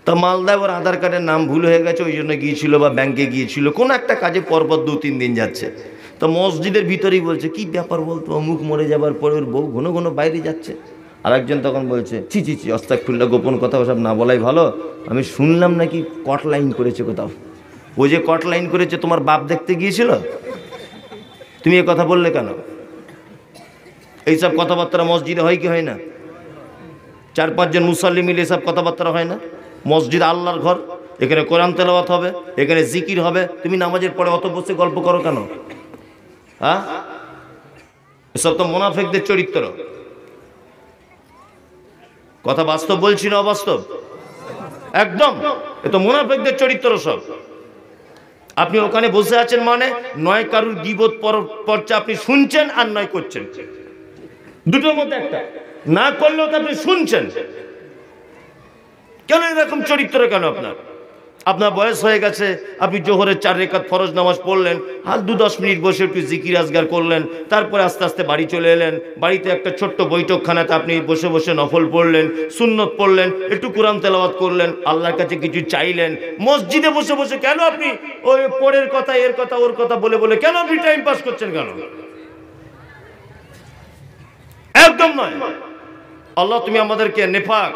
তা মালদায় ওর আধার কার্ডের নাম ভুল হয়ে গেছে, ওই জন্য গিয়েছিল বা ব্যাংকে গিয়েছিল, কোনো একটা কাজে পরপর 2-3 দিন যাচ্ছে। তো মসজিদের ভিতরেই বলছে কি ব্যাপার বলতো, অমুক মরে যাবার পরে ওর বউ ঘন ঘন বাইরে যাচ্ছে। আর একজন তখন বলছে ছি ছি ছি, আস্তাগফিরুল্লাহ, গোপন কথা ওসব না বলাই ভালো। আমি শুনলাম নাকি কট লাইন করেছে কোথাও। ও যে কট লাইন করেছে তোমার বাপ দেখতে গিয়েছিল, তুমি এ কথা বললে কেন? এইসব কথাবার্তা মসজিদে হয় কি হয় না? 4-5 জন মুসল্লি মিলে এসব কথাবার্তা হয় না? মসজিদ আল্লাহর ঘর, এখানে কোরআন তেলাওয়াত হবে, এখানে জিকির হবে, তুমি নামাজের পরে অত বসে গল্প করো কেন? হ্যাঁ, এসব তো মুনাফিকদের চরিত্র। কথা বাস্তব বলছি না অবাস্তব? একদম, এ তো মুনাফিকদের চরিত্র সব। আপনি ওখানে বসে আছেন মানে নয় কারুর গীবত পর্চা আপনি শুনছেন আর নয় করছেন, দুটোর মধ্যে একটা। না করলেও তো আপনি শুনছেন। কেন এরকম চরিত্র কেন আপনার? আপনার বয়স হয়ে গেছে, আপনি জোহরের 4 রাকাত ফরজ নামাজ পড়লেন, আর 2-10 মিনিট বসে একটু জিকির আজগার করলেন, তারপরে আস্তে আস্তে বাড়ি চলে এলেন। বাড়িতে একটা ছোট্ট বৈঠকখানাতে আপনি বসে বসে নফল পড়লেন, সুন্নত পড়লেন, একটু কোরআন তেলাওয়াত করলেন, আল্লাহর কাছে কিছু চাইলেন। মসজিদে বসে বসে কেন আপনি ওই পরের কথা এর কথা ওর কথা বলে বলে কেন আপনি টাইম পাস করছেন কেন? একদম নয়। আল্লাহ তুমি আমাদেরকে নেফাক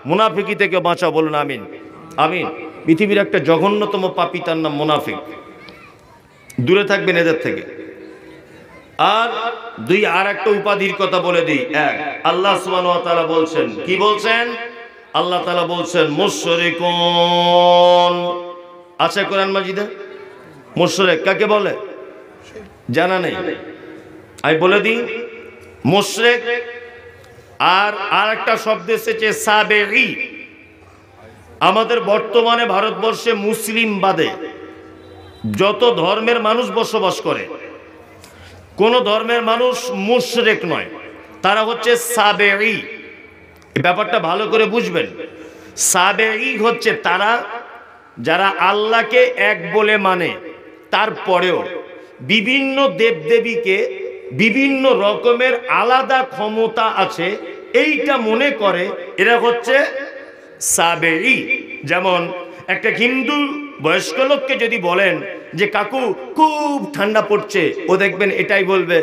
মুনাফিকি থেকে বাঁচাও, বলুন আমিন। আমিন। পৃথিবীর একটা জঘন্যতম পাপী, তার নাম মুনাফিক। দূরে থাকবেন এদের থেকে। আর 2 আর একটা উপাধির কথা বলে দিই। 1, আল্লাহ সুবহানাহু ওয়া তাআলা বলছেন, কি বলছেন? আল্লাহ তাআলা বলছেন মুশরিকুন। আছে কোরআন মাজিদে? মুশরিক কাকে বলে জানা নেই? আমি বলে দিই, মুশরিক আর একটা শব্দ এসেছে সাবেঈ। আমাদের বর্তমানে ভারতবর্ষে মুসলিম বাদে যত ধর্মের মানুষ বসবাস করে, কোন ধর্মের মানুষ মুশরিক নয়, তারা হচ্ছে সাবেঈ। এই ব্যাপারটা ভালো করে বুঝবেন। সাবেঈ হচ্ছে তারা যারা আল্লাহকে এক বলে মানে, তারপরেও বিভিন্ন দেবদেবীকে বিভিন্ন রকমের আলাদা ক্ষমতা আছে এইটা মনে করে, এরা হচ্ছে সাবেঈ। যেমন একটা হিন্দু বয়স্ক লোককে যদি বলেন যে কাকু খুব ঠান্ডা পড়ছে, ও দেখবেন এটাই বলবে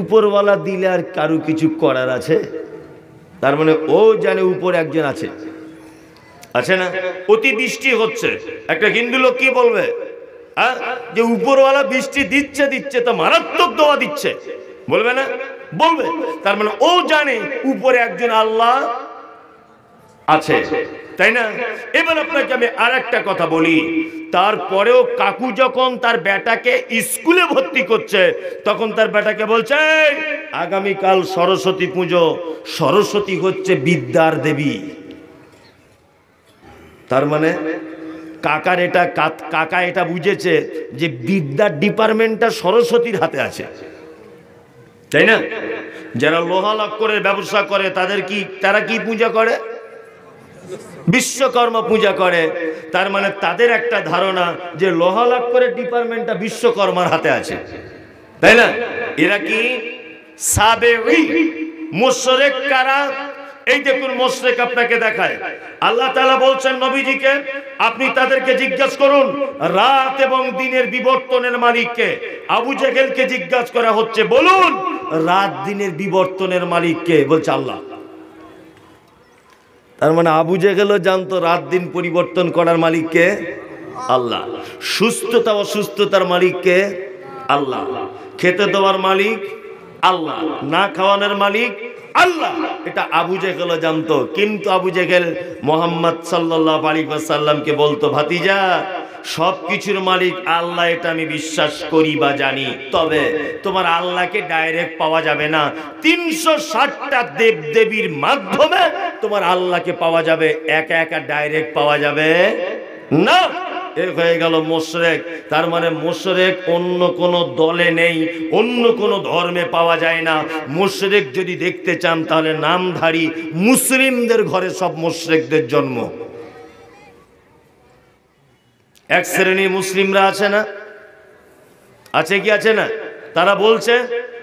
উপরওয়ালা দিলে আর কারু কিছু করার আছে। তার মানে ও জানে উপরে একজন আছে, আছে না? অতিবৃষ্টি হচ্ছে, একটা হিন্দু লোক কি বলবে? যে উপরওয়ালা বৃষ্টি দিচ্ছে দিচ্ছে, তো মারাত্মক দোয়া দিচ্ছে, বলবে না? বলবে। তার মানে ও জানে উপরে একজন আল্লাহ আছে, তাই না? এবার আপনাকে আমি আর একটা কথা বলি, তারপরেও কাকু যখন তার বেটাকে স্কুলে ভর্তি করছে তখন তার বেটাকে বলছে আগামীকাল সরস্বতী পুজো, সরস্বতী হচ্ছে বিদ্যার দেবী। তার মানে কাকা এটা বুঝেছে যে বিদ্যার ডিপার্টমেন্টটা সরস্বতীর হাতে আছে, তাই না? যারা লোহা লক্করের ব্যবসা করে তারা কি পূজা করে? বিশ্বকর্মা পূজা করে। তার মানে তাদের একটা ধারণা যে লোহা লক্করের ডিপার্টমেন্টটা বিশ্বকর্মার হাতে আছে, তাই না? এরা কি সাবেঈ মুশরিক কারা? এই দেখুন মুশরিক আপনাকে দেখায়। আল্লাহ তাআলা বলছেন নবীজিকে, আপনি তাদেরকে জিজ্ঞাসা করুন রাত এবং দিনের বিবর্তনের মালিককে। আবু জেহেলকে জিজ্ঞাসা করা হচ্ছে, বলুন রাত দিনের বিবর্তনের মালিককে? বলছে আল্লাহ। তার মানে আবু জেহেলও জানতো রাত দিন পরিবর্তন করার মালিককে আল্লাহ। সুস্থতা অসুস্থতার মালিককে আল্লাহ। খেতে দেওয়ার মালিক আল্লাহ, না খাওয়ানোর মালিক আল্লাহ। এটা আবু জেহেলও জানতো। কিন্তু আবু জেহেল মুহাম্মদ সাল্লাল্লাহু আলাইহি ওয়াসাল্লামকে বলতো, ভাতিজা সবকিছুর মালিক আল্লাহ, এটা আমি বিশ্বাস করি বা জানি, তবে তোমার আল্লাহকে ডাইরেক্ট পাওয়া যাবে না। 360টা দেব দেবীর মাধ্যমে তোমার আল্লাহকে পাওয়া যাবে, একা একা ডাইরেক্ট পাওয়া যাবে না। এ হয়ে গেল মুশরিক। তার মানে মুশরিক অন্য কোন দলে নেই, অন্য কোন ধর্মে পাওয়া যায় না। মুশরিক যদি দেখতে চান তাহলে নামধারী মুসলিমদের ঘরে সব মুশরিকদের জন্ম। এক শ্রেণীর মুসলিমরা আছে না, আছে কি আছে না? তারা বলছে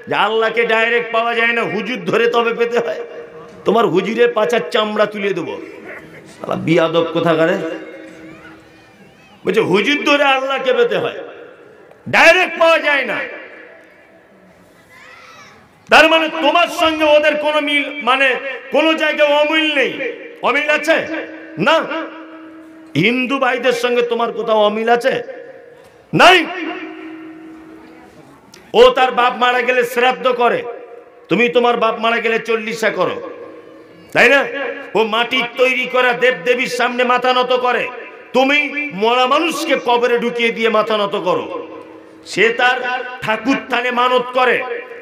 যে আল্লাহকে ডাইরেক্ট পাওয়া যায় না, হুজুর ধরে তবে পেতে হয়। তোমার হুজুরের পাছার চামড়া তুলে দেবো। বিয়াদব কোথাকারে বলছে হুজুর ধরে আল্লাহকে পেতে হয়, ডাইরেক্ট পাওয়া যায় না। তার মানে তোমার সঙ্গে ওদের কোনো মিল, মানে কোনো জায়গায় অমিল নেই। অমিল আছে না? হিন্দু ভাইদের সঙ্গে তোমার কোথাও অমিল আছে? নাই। ও তার বাপ মারা গেলে শ্রাদ্ধ করে, তুমি তোমার বাপ মারা গেলে চল্লিশা করো, তাই না? ও মাটির তৈরি করা দেব দেবীর সামনে মাথা নত করে, তুমি মরা মানুষকে কবরে ঢুকিয়ে দিয়ে মাথা নত করো। সে তার ঠাকুর থানে মানত করে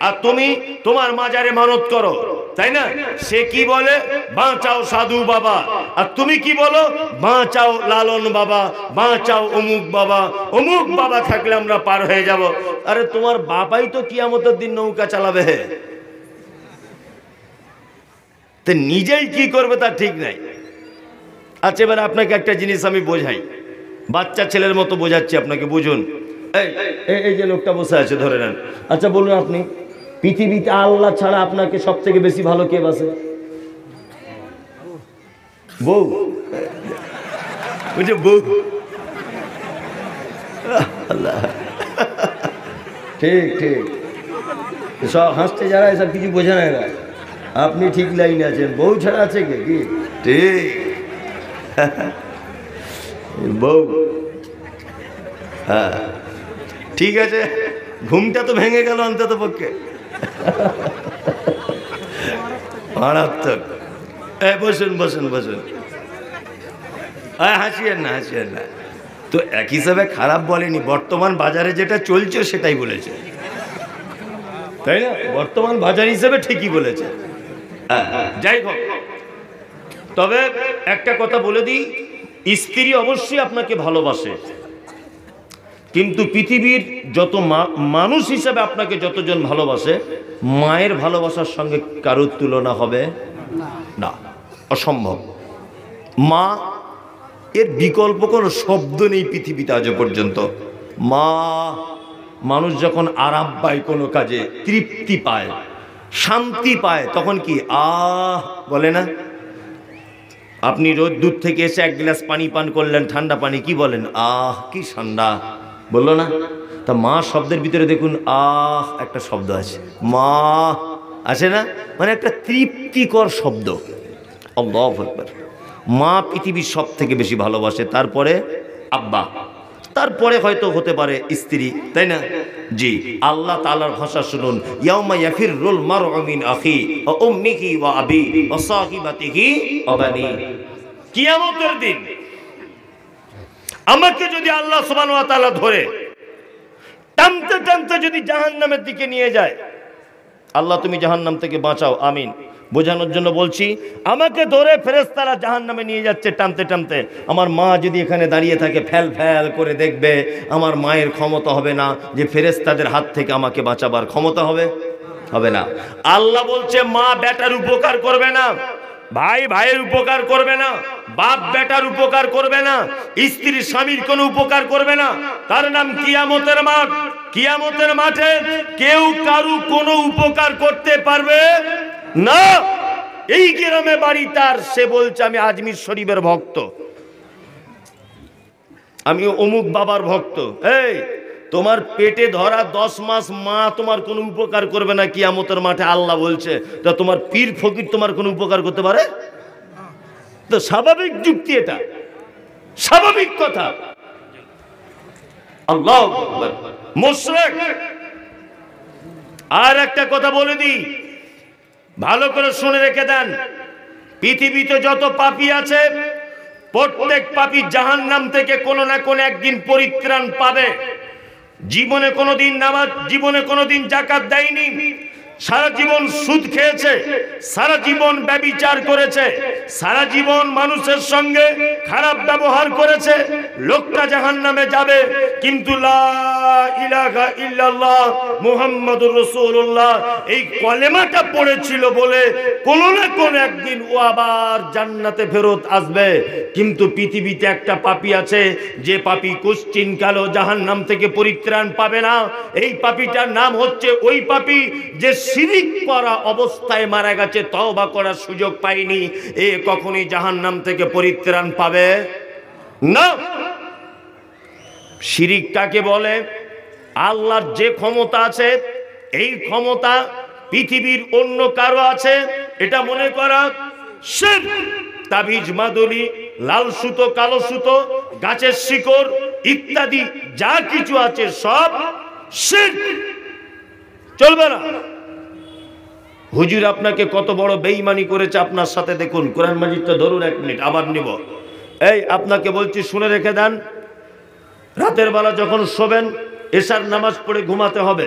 আর তুমি তোমার মাজারে মানত করো, তাই না? সে কি বলে, বাঁচাও সাধু বাবা, আর তুমি কি বলো, বাঁচাও লালন বাবা, বাঁচাও অমুক বাবা। অমুক বাবা থাকলে আমরা পার হয়ে যাব। আরে তোমার বাবাই তো কিয়ামতের দিন নৌকা চালাবে, তো নিজেই কি করবে তার ঠিক নাই। আচ্ছা, এবার আপনাকে একটা জিনিস আমি বোঝাই, বাচ্চা ছেলের মতো বোঝাচ্ছি আপনাকে, বুঝুন। এই যে লোকটা বসে আছে ধরে নেন। আচ্ছা বলুন, আপনি পৃথিবীতে আল্লাহ ছাড়া আপনাকে সব থেকে বেশি ভালো কে বাসে? বউ। বুঝে বউ। আল্লাহ, ঠিক ঠিক। সব হাসতে যারা এসব কিছু বোঝে না, এরা আপনি ঠিক লাইনে আছেন। বউ ছাড়া আছে কে? কি ঠিক বউ। হ্যাঁ ঠিক আছে, ঘুমটা তো ভেঙে গেল অন্তত পক্ষে। মারাত্মক। বসুন বসুন বসুন। হাসিয়েন না, হাসিয়েন না। তো এক হিসাবে খারাপ বলেনি, বর্তমান বাজারে যেটা চলছে সেটাই বলেছে, তাই না? বর্তমান বাজার হিসেবে ঠিকই বলেছে। যাই হোক, তবে একটা কথা বলে দিই, স্ত্রী অবশ্যই আপনাকে ভালোবাসে, কিন্তু পৃথিবীর যত মানুষ হিসেবে আপনাকে যতজন ভালোবাসে, মায়ের ভালোবাসার সঙ্গে কারোর তুলনা হবে না, অসম্ভব। মা এর বিকল্প কোনো শব্দ নেই পৃথিবীতে আজ পর্যন্ত। মা, মানুষ যখন আরাম পায়, কোনো কাজে তৃপ্তি পায়, শান্তি পায়, তখন কি বলে না? আপনি রোদ দূর থেকে এসে এক গ্লাস পানি পান করলেন, ঠান্ডা পানি, কি বলেন? কি ঠান্ডা, বললো না? তা মা শব্দের ভিতরে দেখুন একটা শব্দ আছে, মা আছে না? মানে একটা তৃপ্তিকর শব্দ। আল্লাহু আকবার। মা পৃথিবীর সব থেকে বেশি ভালোবাসে, তারপরে আব্বা। তারপরে হয়তো হতে পারে স্ত্রী, তাই না? জি, আল্লাহ তাআলার ভাষা শুনুন, ইয়াউমা ইয়াফিরুল মারউ মিন আখি ওয়া উম্মিহি ওয়া আবি ওয়া সাহিবাতিহি ওয়া বানি। কিয়ামতের দিন আমাকে যদি আল্লাহ সুবহানাহু ওয়া তাআলা ধরে টানতে টানতে যদি জাহান্নামের দিকে নিয়ে যায়, আল্লাহ তুমি জাহান্নাম থেকে বাঁচাও, আমিন, বোঝানোর জন্য বলছি। আমাকে ধরে ফেরেশতারা জাহান্নামে নিয়ে যাচ্ছে টানতে টানতে। আমার মা যদি এখানে দাঁড়িয়ে থাকে, ফ্যাল ফ্যাল করে দেখবে, আমার মায়ের ক্ষমতা হবে না যে ফেরেশতাদের হাত থেকে আমাকে বাঁচাবার ক্ষমতা হবে, হবে না। আল্লাহ বলছে মা বেটার উপকার করবে না, ভাই ভাইয়ের উপকার করবে না, বাপ বেটার উপকার করবে না, স্ত্রী স্বামীর কোনো উপকার করবে না। তার নাম কিয়ামতের মাঠ। কিয়ামতের মাঠে কেউ কারু কোনো উপকার করতে পারবে না। এই গ্রামে বাড়ি তার, সে বলছে আমি আজমির শরীফের ভক্ত, আমি অমুক বাবার ভক্ত। এই তোমার পেটে ধরা 10 মাস মা তোমার কোনো উপকার করবে না কিয়ামতের মাঠে, আল্লাহ বলছে। তা তোমার পীর ফকির তোমার কোনো উপকার করতে পারে? তো স্বাভাবিক যুক্তি, এটা স্বাভাবিক কথা। আল্লাহু আকবার। মুশরিক। আর একটা কথা বলে দিই, ভালো করে শুনে রেখে দেন, পৃথিবীতে যত পাপী আছে প্রত্যেক পাপী জাহান্নাম থেকে কোনো না কোনো একদিন পরিত্রাণ পাবে। জীবনে কোনোদিন নামাজ, জীবনে কোনোদিন যাকাত দেয়নি, সারা জীবন সুদ খেয়েছে, সারা জীবন ব্যভিচার করেছে, সারা জীবন মানুষের সঙ্গে খারাপ ব্যবহার করেছে, লোকটা জাহান্নামে যাবে। কিন্তু লা ইলাহা ইল্লাল্লাহ মুহাম্মাদুর রাসূলুল্লাহ এই কলেমাটা পড়েছিল বলে কোনো না কোনো একদিন ও আবার জান্নাতে ফেরত আসবে। কিন্তু পৃথিবীতে একটা পাপী আছে, যে পাপী কোশ্চিন কালো জাহান্নাম থেকে পরিত্রাণ পাবে না। এই পাপীটার নাম হচ্ছে ওই পাপী যে শিরিক করা অবস্থায় মারা গেছে, তওবা করার সুযোগ পায়নি। এ কখনোই জাহান্নাম থেকে পরিত্রাণ পাবে না। শিরিক কাকে বলে? আল্লাহর যে ক্ষমতা আছে, এই ক্ষমতা পৃথিবীর অন্য কারো আছে এটা মনে করা শিরক। তাবিজ, মাদুলি, লাল সুতো, কালো সুতো, গাছের শিকড় ইত্যাদি যা কিছু আছে সব শিরক, চলবে না। হুজুর আপনাকে কত বড় বেঈমানি করেছে আপনার সাথে, দেখুন কোরআন মাজিদটা ধরুন, 1 মিনিট আবার নিব। এই আপনাকে বলছি শুনে রেখে দেন, রাতের বেলা যখন শোবেন এশার নামাজ পড়ে ঘুমাতে হবে।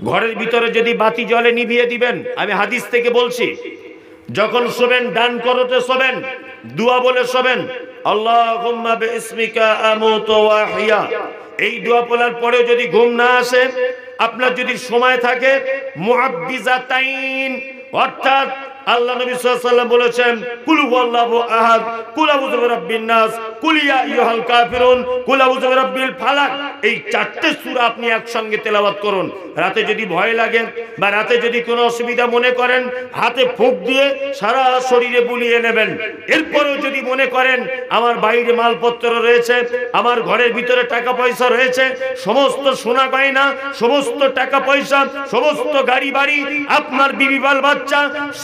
ঘরের ভিতরে যদি বাতি জ্বলে নিভিয়ে দিবেন, আমি হাদিস থেকে বলছি। যখন শোবেন ডান করতে শোবেন, দোয়া বলে শোবেন, আল্লাহুম্মা বিইসমিকা আমুতু ওয়া আহইয়া। এই দোয়া বলার পরেও যদি ঘুম না আসে, আপনার যদি সময় থাকে, মুআব্বিজাতাইন অর্থাৎ আল্লাহ নবী সাল্লাল্লাহু আলাইহি ওয়াসাল্লাম বলেছেন কুল হুয়াল্লাহু আহাদ, কুল আউযু বিরাব্বিন নাস, কুল ইয়া আইয়ুহাল কাফিরুন, কুল আউযু বিরাব্বিল ফালাক। এই 4টে সূরা আপনি একসঙ্গে তেলাওয়াত করুন। রাতে যদি ভয় লাগে বা রাতে যদি কোনো অসুবিধা মনে করেন, হাতে ফুঁক দিয়ে সারা শরীরে বুলিয়ে নেবেন। এরপরেও যদি মনে করেন আমার বাইরে মালপত্র রয়েছে, আমার ঘরের ভিতরে টাকা পয়সা রয়েছে, সমস্ত সোনা গয়না, সমস্ত টাকা পয়সা, সমস্ত গাড়ি বাড়ি, আপনার বিবি বাল বাচ্চা,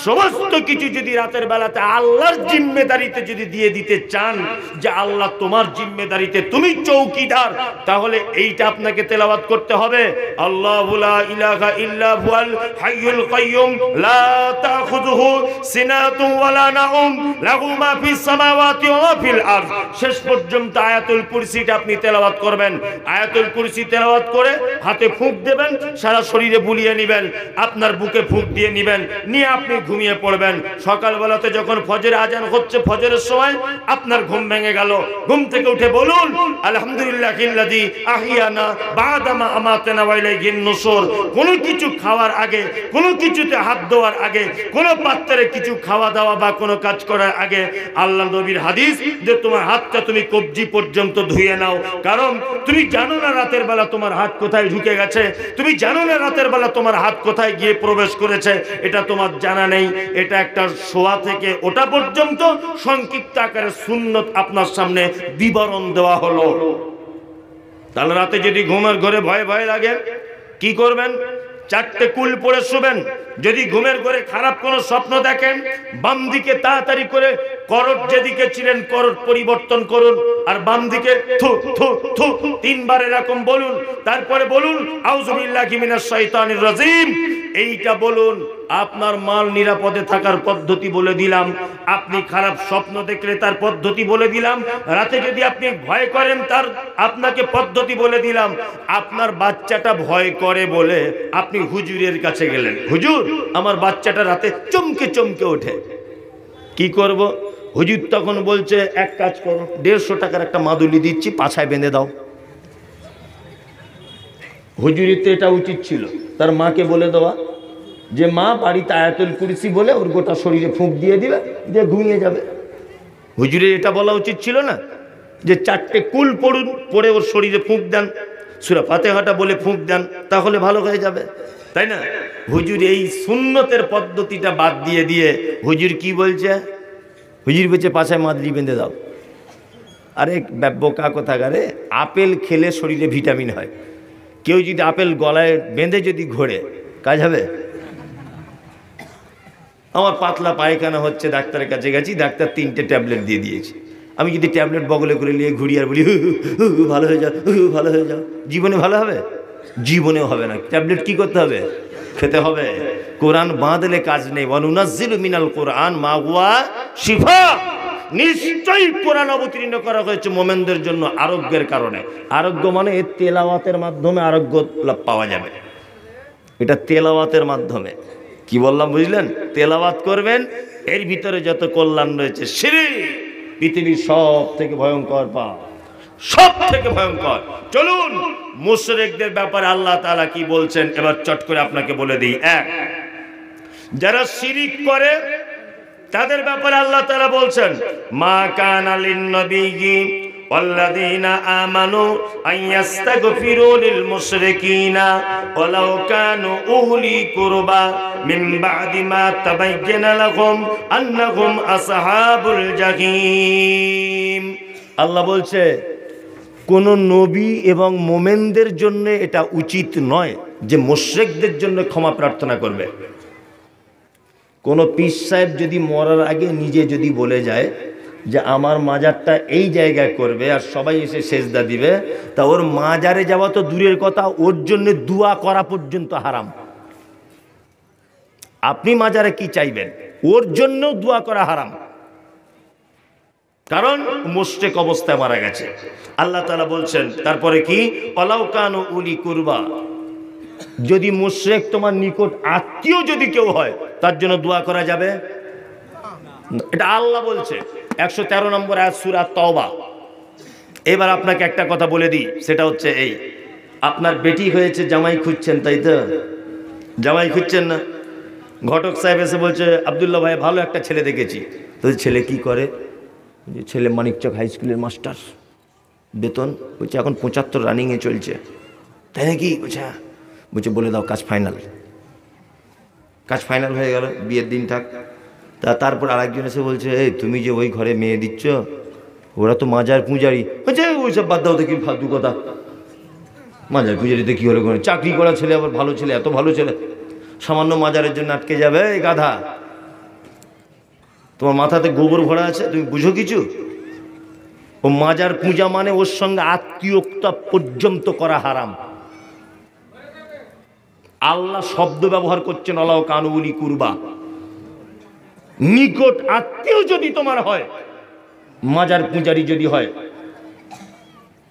সমস্ত কিছু যদি রাতের বেলাতে আল্লাহর জিম্মেদারিতে যদি দিয়ে দিতে চান, যে আল্লাহ তোমার জিম্মেদারিতে তুমি চৌকিদার, তাহলে এইটা আপনাকে তেলাওয়াত করতে হবে। আল্লাহু লা ইলাহা ইল্লা হুয়াল হাইয়ুল কাইয়ুম লা তাখুযুহু সিনাতুন ওয়ালা নাউম লাহু মা ফিস সামাওয়াতি ওয়া ফিল আরদ। শেষ পর্যন্ত আয়াতুল কুরসিটা আপনি তেলাওয়াত করবেন। আয়াতুল কুরসি তেলাওয়াত করে হাতে ফুঁক দেবেন, সারা শরীরে বুলিয়ে নেবেন, আপনার বুকে ফুঁক দিয়ে নেবেন, নিয়ে আপনি ঘুমিয়ে পড়বেন। সকালবেলাতে যখন ফজরের আজান হচ্ছে, ফজরের সময় আপনার ঘুম ভেঙে গেল, ঘুম থেকে উঠে বলুন আলহামদুলিল্লাহিল্লাযী আহিয়ানা বা'দামা আমাতানা ওয়া ইলাইহিন নুশুর। কোনো কিছু খাওয়ার আগে, কোনো কিছুতে হাত দেওয়ার আগে, কোনো পাত্রে কিছু খাওয়া দাওয়া বা কোনো কাজ করার আগে আল্লাহ নবীর হাদিস যে তোমার হাতটা তুমি কবজি পর্যন্ত ধুয়ে নাও। কারণ তুমি জানো না রাতের বেলা তোমার হাত কোথায় ঢুকে গেছে, তুমি জানো না রাতের বেলা তোমার হাত কোথায় গিয়ে প্রবেশ করেছে, এটা তোমার জানা নেই। এটা একটা শোয়া থেকে ওটা পর্যন্ত সংক্ষিপ্ত আকারে সুন্নত আপনার সামনে বিবরণ দেওয়া হলো। তাহলে রাতে যদি ঘুমের ঘরে ভয় ভয় লাগে কি করবেন? চারটে কুল পড়ে শুবেন। যদি ঘুমের ঘরে খারাপ কোনো স্বপ্ন দেখেন, বাম দিকে তাড়াতাড়ি করে করট যেদিকে ছিলেন করট পরিবর্তন করুন, আর বাম দিকে থু থু থু 3 বার এরকম বলুন। তারপরে বলুন আউযু বিল্লাহি মিনাশ শাইতানির রাজিম। এইটা বলুন। আপনার মাল নিরাপদে থাকার পদ্ধতি বলে দিলাম। আপনি খারাপ স্বপ্ন দেখলে তার পদ্ধতি বলে দিলাম। রাতে যদি আপনি ভয় করেন তার আপনাকে পদ্ধতি বলে দিলাম। আপনার বাচ্চাটা ভয় করে বলে আপনি হুজুরের কাছে গেলেন, হুজুর আমার বাচ্চাটা রাতে চমকে চমকে ওঠে, কি করব? হুজুর তখন বলছে এক কাজ করো, 150 টাকার একটা মাদুলি দিচ্ছি, পাছায় বেঁধে দাও। হুজুরের তো এটা উচিত ছিল তার মাকে বলে দেওয়া যে মা বাড়িতে আয়াতুল কুরসি বলে ওর গোটা শরীরে ফুঁক দিয়ে দিবে, দিয়ে ঘুমিয়ে যাবে। হুজুরের এটা বলা উচিত ছিল না যে 4টে কুল পড়ুন, পড়ে ওর শরীরে ফুঁক দেন, সূরা ফাতিহাটা বলে ফুঁক দেন, তাহলে ভালো হয়ে যাবে, তাই না? হুজুর এই সুন্নতের পদ্ধতিটা বাদ দিয়ে হুজুর কি বলছে? হুজুর বলছে পাছায় মাদুলি বেঁধে দাও। আরে বোকা কোথাকারে, আপেল খেলে শরীরে ভিটামিন হয়। কেউ যদি আপেল গলায় বেঁধে যদি ঘোরে, কাজ হবে? আমার পাতলা পায়খানা হচ্ছে, ডাক্তারের কাছে গেছি, ডাক্তার 3টে ট্যাবলেট দিয়ে দিয়েছে। আমি যদি ট্যাবলেট বগলে করে নিয়ে ঘুরি আর বলি ভালো হয়ে যাও, ভালো হয়ে যাও, জীবনে ভালো হবে? জীবনেও হবে না। ট্যাবলেট কি করতে হবে? খেতে হবে। কোরআন বাঁধলে কাজ নেই। ওয়ানুনাজ্জিলু মিনাল কোরআন মা হুয়া শিফা। নিশ্চয়ই কোরআন অবতীর্ণ করা হয়েছে মোমেনদের জন্য আরোগ্যের কারণে। আরোগ্য মানে এর তেলাওয়াতের মাধ্যমে আরোগ্য লাভ পাওয়া যাবে। এটা তেলাওয়াতের মাধ্যমে। কি বললাম বুঝলেন? তেলাওয়াত করবেন, এর ভিতরে যত কল্যাণ রয়েছে। শিরক পৃথিবীর সব থেকে ভয়ঙ্কর পাপ, সব থেকে ভয়ঙ্কর। চলুন মুশরিকদের ব্যাপারে আল্লাহ তাআলা কি বলছেন এবার চট করে আপনাকে বলে দিই। এক, যারা শিরক করে তাদের ব্যাপারে আল্লাহ তাআলা বলছেন মা কানা লিন-নবিয়্যি ওয়াল্লাযীনা আমানু আইয়াস্তাগফিরু লিল মুশরিকিনা ওয়ালাউ কানু উলি কুরবা মিন বা'দি মা তাবায়্যানা লাহুম আন্নাহুম আসহাবুল জাহিম। আল্লাহ বলছে কোন নবী এবং মোমেনদের জন্য এটা উচিত নয় যে মুশরিকদের জন্য ক্ষমা প্রার্থনা করবে। কোন পীর সাহেব যদি মরার আগে নিজে যদি বলে যায় যে আমার মাজারটা এই জায়গায় করবে আর সবাই এসে সেজদা দিবে, তা ওর মাজারে যাওয়া তো দূরের কথা, ওর জন্য দোয়া করা পর্যন্ত হারাম। আপনি মাজারে কি চাইবেন, ওর জন্য দোয়া করা হারাম, কারণ মুশরিক অবস্থায় মারা গেছে। আল্লাহ তাআলা বলছেন তারপরে কি, ওয়ালাউ কানু উলি কুরবা, যদি মুশরিক তোমার নিকট আত্মীয় যদি কেউ হয় তার জন্য দোয়া করা যাবে? এটা আল্লাহ বলছে 113 নম্বর আয়াত সূরা তাওবা। এবার আপনাকে একটা কথা বলে দিই, সেটা হচ্ছে এই, আপনার বেটি হয়েছে, জামাই খুঁজছেন, তাই তো? জামাই খুঁজছেন না? ঘটক সাহেব এসে বলছে আব্দুল্লাহ ভাই ভালো একটা ছেলে দেখেছি। তো ছেলে কি করে? ছেলে মানিকচক হাই স্কুলের মাস্টার, বেতন বলছে এখন 75 রানিংয়ে চলছে। তাই নাকি? বলছে হ্যাঁ। বলছে বলে দাও কাজ ফাইনাল। কাজ ফাইনাল হয়ে গেল, বিয়ের দিন থাক। তারপর আরেকজন এসে বলছে এই তুমি যে ওই ঘরে মেয়ে দিচ্ছ ওরা তো মাজার পূজারি। বলছে ওইসব বাদ দাও, দেখি ফালতু কথা, মাজার পূজারিতে কী হলো? চাকরি করা ছেলে, আবার ভালো ছেলে, এত ভালো ছেলে, সামান্য মাজারের জন্য আটকে যাবে? এই গাধা, তোমার মাথাতে গোবর ভরা আছে, তুমি বুঝো কিছু? ও মাজার পূজা মানে ওর সঙ্গে আত্মীয়তা পর্যন্ত করা হারাম। আল্লাহ শব্দ ব্যবহার করছেন ওয়ালাউ কানু উলি কুরবা, নিকট আত্মীয় যদি তোমার হয়, মাজার পূজারি যদি হয়,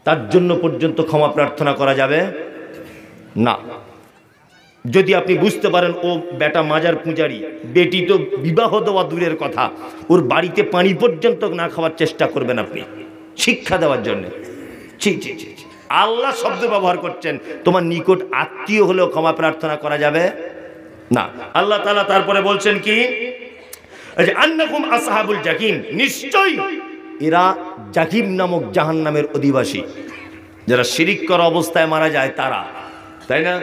তার জন্য পর্যন্ত ক্ষমা প্রার্থনা করা যাবে না। যদি আপনি বুঝতে পারেন ও বেটা মাজার পূজারি, বেটি তো বিবাহ দেওয়া দূরের কথা, ওর বাড়িতে পানি পর্যন্ত না খাওয়ার চেষ্টা করবেন আপনি শিক্ষা দেওয়ার জন্য। ছি ছি ছি, আল্লাহ শব্দ ব্যবহার করছেন, তোমার নিকট আত্মীয় হলেও ক্ষমা প্রার্থনা করা যাবে না। আল্লাহ তাআলা তারপরে বলছেন কি, আন্নাকুম আসহাবুল জাহিম, নিশ্চয়ই এরা জাহিম নামক জাহান্নামের অধিবাসী। যারা শিরিক করা অবস্থায় মারা যায় তারা, তাই না?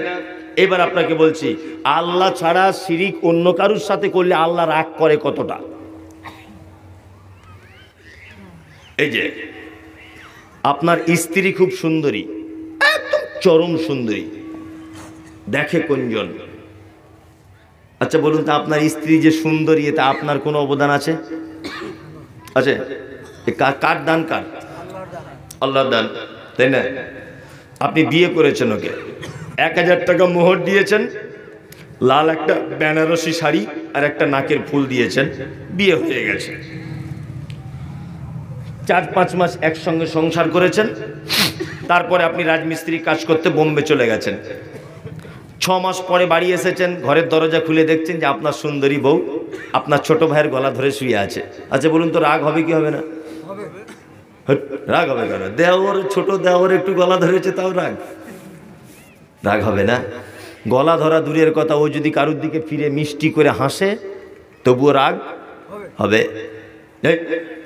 এবার আপনাকে বলছি, আল্লাহ ছাড়া শিরিক অন্য কারুর সাথে করলে আল্লাহ রাগ করে কতটা। এই যে আপনার স্ত্রী খুব সুন্দরী, একদম চরম সুন্দরী, দেখে কোনজন? আচ্ছা বলুন তো, আপনার স্ত্রী যে সুন্দরী, এতে আপনার কোনো অবদান আছে? আচ্ছা, কার দান? কার? আল্লাহর দান, তাই না? আপনি বিয়ে করেছেন ওকে, 1000 টাকা মোহর দিয়েছেন, লাল একটা বেনারসি শাড়ি আর একটা নাকের ফুল দিয়েছেন, বিয়ে হয়ে গেছে। 4-5 মাস একসঙ্গে সংসার করেছেন, তারপরে আপনি রাজমিস্ত্রি কাজ করতে বোম্বে চলে গেছেন। 6 মাস পরে বাড়ি এসেছেন, ঘরের দরজা খুলে দেখছেন যে আপনার সুন্দরী বউ আপনার ছোট ভাইয়ের গলা ধরে শুয়ে আছে। আচ্ছা বলুন তো, রাগ হবে কি হবে না? রাগ হবে কেন? দেওর, ছোট দেওর একটু গলা ধরেছে, তাও রাগ হবে না? গলা ধরা দূরের কথা, ও যদি কারুর দিকে ফিরে মিষ্টি করে হাসে তবুও রাগ হবে।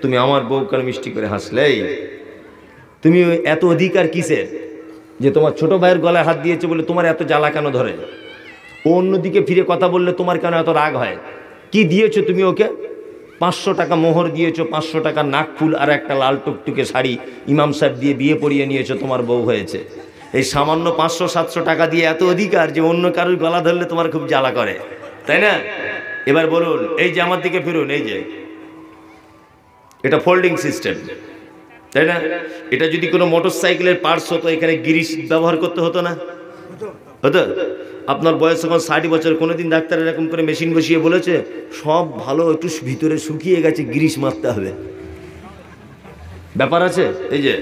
তুমি আমার বউ কেন মিষ্টি করে হাসলে? তুমি এত অধিকার কিসের যে তোমার ছোট ভাইয়ের গলায় হাত দিয়েছে বলে তোমার এত জ্বালা কেন ধরে? ও অন্যদিকে ফিরে কথা বললে তোমার কেন এত রাগ হয়? কি দিয়েছো তুমি ওকে? 500 টাকা মোহর দিয়েছো, 500 টাকা নাকফুল আর একটা লাল টুকটুকে শাড়ি ইমাম সাহেব দিয়ে বিয়ে পড়িয়ে নিয়েছো, তোমার বউ হয়েছে। এই সামান্য 500-700 টাকা দিয়ে এত অধিকার যে অন্য কারোর গলা ধরলে তোমার খুব জ্বালা করে, তাই না? এবার বলুন, এই যে আমার দিকে ফিরুন, এই যে এটা ফোল্ডিং সিস্টেম, তাই না? এটা যদি কোনো মোটরসাইকেলের পার্টস হতো, এখানে গ্রিস ব্যবহার করতে হতো না? হতো? আপনার বয়স এখন 60 বছর, কোনোদিন ডাক্তার এরকম করে মেশিন বসিয়ে বলেছে সব ভালো, একটু ভিতরে শুকিয়ে গেছে, গ্রিস মারতে হবে? ব্যাপার আছে? এই যে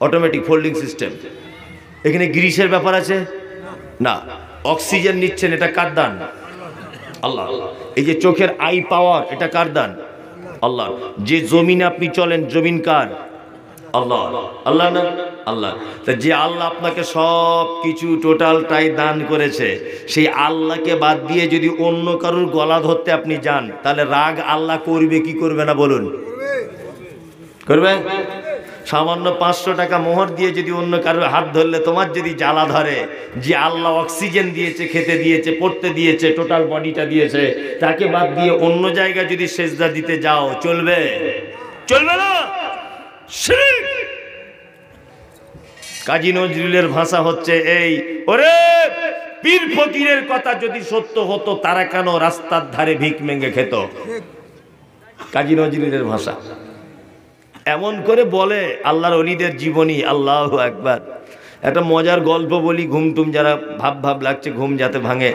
অটোমেটিক ফোল্ডিং সিস্টেম, এখানে গ্রিসের ব্যাপার আছে না। অক্সিজেন নিচ্ছেন, এটা কার দান? আল্লাহ। এই যে চোখের আই পাওয়ার, এটা কার দান? আল্লাহ। যে জমিনে আপনি চলেন, জমিন কার? আল্লাহ। আল্লাহ না? আল্লাহ। তা যে আল্লাহ আপনাকে সব কিছু টোটালটাই দান করেছে, সেই আল্লাহকে বাদ দিয়ে যদি অন্য কারোর গলা ধরতে আপনি যান, তাহলে রাগ আল্লাহ করবে কি করবে না বলুন? করবে। সামান্য 500 টাকা মোহর দিয়ে যদি অন্য কারোর হাত ধরলে তোমার যদি জ্বালা ধরে, যে আল্লাহ অক্সিজেন দিয়েছে, খেতে দিয়েছে, পড়তে দিয়েছে, টোটাল বডিটা দিয়েছে, তাকে বাদ দিয়ে অন্য জায়গায় যদি সেজদা দিতে যাও, চলবে? চলবে না। শিরক। কাজী নজরুলের ভাষা হচ্ছে এই, ওরে পীর ফকিরের কথা যদি সত্য হতো, তারা কেন রাস্তার ধারে ভিক মেঙ্গে খেত? কাজী নজরুলের ভাষা এমন করে বলে আল্লাহর ওলিদের জীবনী। আল্লাহু আকবার। একটা মজার গল্প বলি, ঘুমটুম যারা ভাব লাগছে, ঘুম যাতে ভাঙে।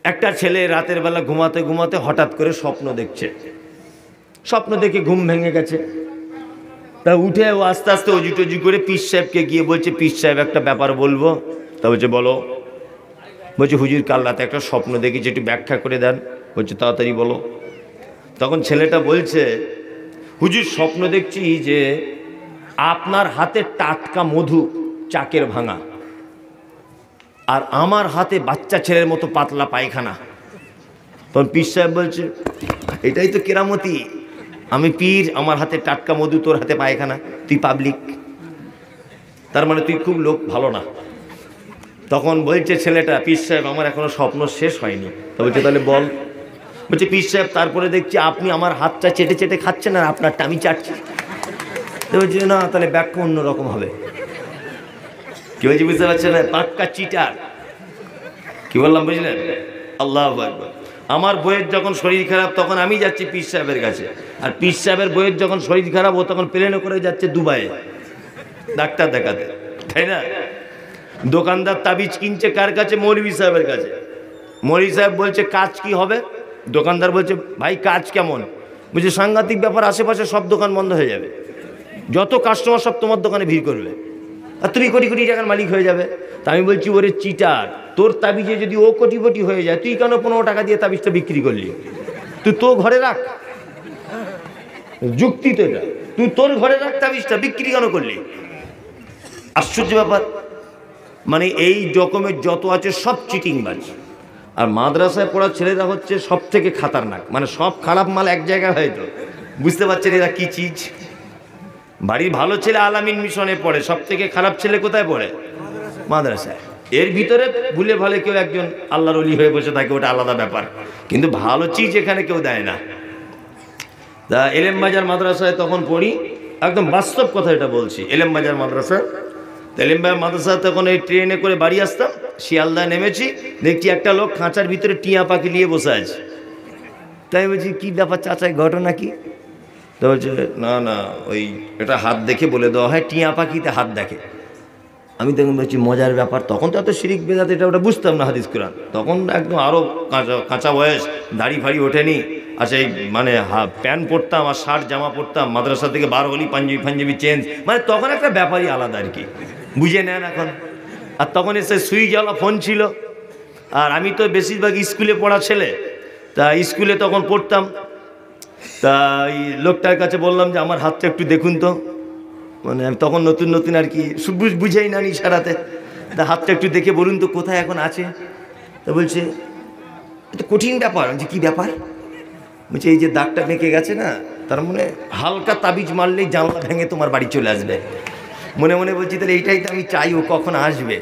একটা ছেলে রাতের বেলা ঘুমাতে ঘুমাতে হঠাৎ করে স্বপ্ন দেখছে। স্বপ্ন দেখে ঘুম ভেঙে গেছে। তা উঠে ও আস্তে আস্তে অজু টজু করে পীর সাহেবকে গিয়ে বলছে, পীর সাহেব একটা ব্যাপার বলবো। তা বলছে বলো। বলছে হুজুর, কাল রাতে একটা স্বপ্ন দেখেছি, একটু ব্যাখ্যা করে দেন। বলছে তাড়াতাড়ি বলো। তখন ছেলেটা বলছে, হুজুর স্বপ্ন দেখছি যে আপনার হাতে টাটকা মধু চাকের ভাঙা, আর আমার হাতে বাচ্চা ছেলের মতো পাতলা পায়খানা। তখন পীর সাহেব বলছে, এটাই তো কেরামতি। আমি পীর, আমার হাতে টাটকা মধু, তোর হাতে পায়খানা, তুই পাবলিক, তার মানে তুই খুব লোক ভালো না। তখন বলছে ছেলেটা, পীর সাহেব আমার এখনো স্বপ্ন শেষ হয়নি। তো বলছে তাহলে বল। বলছে পীর সাহেব তারপরে দেখছি আপনি আমার হাতটা চেটে চেটে খাচ্ছেন আর আপনারটা আমি চাটছি। তো বলছে না, তাহলে ব্যাখ্যা অন্যরকম হবে। কি বলছি বুঝতে পারছেন? পাক্কা চিটার। কি বললাম বুঝলেন? আল্লাহু আকবার। আমার বইয়ের যখন শরীর খারাপ, তখন আমি যাচ্ছি পীর সাহেবের কাছে, আর পীর সাহেবের বইয়ের যখন শরীর খারাপ, ও তখন প্লেনে করে যাচ্ছে দুবাইয়ে ডাক্তার দেখাতে, তাই না? দোকানদার তাবিজ কিনছে কার কাছে? মৌলভী সাহেবের কাছে। মৌলভী সাহেব বলছে কাজ কি হবে? দোকানদার বলছে ভাই কাজ কেমন? বলছে সাংঘাতিক ব্যাপার, আশেপাশে সব দোকান বন্ধ হয়ে যাবে, যত কাস্টমার সব তোমার দোকানে ভিড় করবে, আর তুমি কোটি কোটি টাকার মালিক হয়ে যাবে। তা আমি বলছি ওরে চিটার, তোর তাবিজে যদি ও কোটিপতি হয়ে যায়, তুই কেন 15 টাকা দিয়ে তাবিজটা বিক্রি করলি? তুই তো ঘরে রাখ। যুক্তি তো এটা, তুই তোর ঘরে রাখ তাবিজটা, বিক্রি কেন করলি? আশ্চর্য ব্যাপার। মানে এই রকমের যত আছে সব চিটিংবাজ। আর মাদ্রাসায় পড়া ছেলেরা হচ্ছে সব থেকে খাতারনাক। মানে সব খারাপ মাল এক জায়গায় হয়তো বুঝতে পারছেন এরা কি চিজ। বাড়ির ভালো ছেলে আলামিন মিশনে পড়ে, সব থেকে খারাপ ছেলে কোথায় পড়ে? মাদ্রাসায়। এর ভিতরে ভুলে ভালে কেউ একজন আল্লাহর ওলি হয়ে বসে থাকে, ওটা আলাদা ব্যাপার, কিন্তু ভালো চিজ এখানে কেউ দেয় না। তা এলেম বাজার মাদ্রাসায় তখন পড়ি, একদম বাস্তব কথা এটা বলছি। এলেম বাজার মাদ্রাসায় তেলিম ভাই মাদ্রাসা তখন এই ট্রেনে করে বাড়ি আসতাম, শিয়ালদায় নেমেছি, দেখছি একটা লোক খাঁচার ভিতরে টিয়া পাখি নিয়ে বসে আছে। তাই বলছি কী ব্যাপার চাচা, ঘটনা কি? তো বলছে না না ওই এটা হাত দেখে বলে দেওয়া হয়, টিয়া পাখিতে হাত দেখে। আমি তখন বলছি মজার ব্যাপার, তখন তো এত শিরিক বেদাত এটা ওটা বুঝতাম না হাদিস কোরআন, তখন একদম আরও কাঁচা বয়স, দাড়ি ফাড়ি ওঠেনি। আচ্ছা এই মানে প্যান্ট পরতাম আর শার্ট জামা পরতাম, মাদ্রাসা থেকে বার হলি পাঞ্জাবি চেঞ্জ, মানে তখন একটা ব্যাপারই আলাদা আর কি, বুঝে নেন এখন। আর তখন এসে সুইচওয়ালা ফোন ছিল, আর আমি তো বেশিরভাগ স্কুলে পড়া ছেলে, তা স্কুলে তখন পড়তাম। তা এই লোকটার কাছে বললাম যে আমার হাতটা একটু দেখুন তো, মানে আমি তখন নতুন নতুন আর কি বুঝাই না ইশারাতে, তা হাতটা একটু দেখে বলুন তো কোথায় এখন আছে। তা বলছে এটা কঠিন ব্যাপার। যে কী ব্যাপার? বলছে এই যে দাগটা মেকে গেছে না, তার মানে হালকা তাবিজ মারলেই জানলা ভেঙে তোমার বাড়ি চলে আসবে। মনে মনে বলছি তাহলে এইটাই তো আমি চাই, ও কখন আসবে।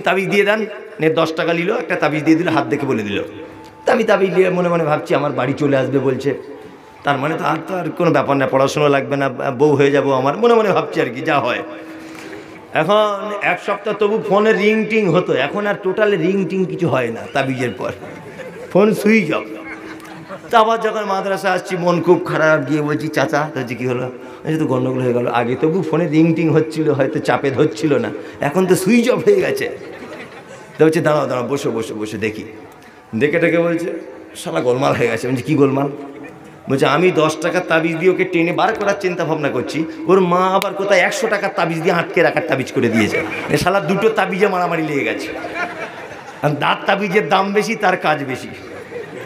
তাবিজ দিয়ে দেন, 10 টাকা নিল, একটা তাবিজ দিয়ে দিল, হাত দেখে বলে দিল। তা আমি তাবিজ নিয়ে মনে মনে ভাবছি আমার বাড়ি চলে আসবে বলছে, তার মানে তো আর কোনো ব্যাপার না, পড়াশোনা লাগবে না, বউ হয়ে যাবো আমার, মনে মনে ভাবছি আর কি, যা হয়। এখন এক সপ্তাহ তবু ফোনে রিং টিং হতো, এখন আর টোটালি রিং টিং কিছু হয় না তাবিজের পর, ফোন সুইচ অফ। তা আবার যখন মাদ্রাসা আসছি মন খুব খারাপ, গিয়ে বলছি চাচা বলছি কী হলো? তো গন্ডগোল হয়ে গেল, আগে তবু ফোনে রিং টিং হচ্ছিল, হয়তো চাপে ধরছিল না, এখন তো সুইচ অফ হয়ে গেছে। তা বলছে দাঁড়াও দাঁড়াও, বসে বসে বসে দেখি, দেখে টেকে বলছে শালা গোলমাল হয়ে গেছে। বলছি কী গোলমাল? বলছে আমি 10 টাকার তাবিজ দিয়ে ওকে টেনে বার করার চিন্তা ভাবনা করছি, ওর মা আবার কোথায় 100 টাকার তাবিজ দিয়ে আটকে রাখার তাবিজ করে দিয়েছে। শালা দুটো তাবিজে মারামারি লেগে গেছে, আর দাঁত তাবিজের দাম বেশি, তার কাজ বেশি।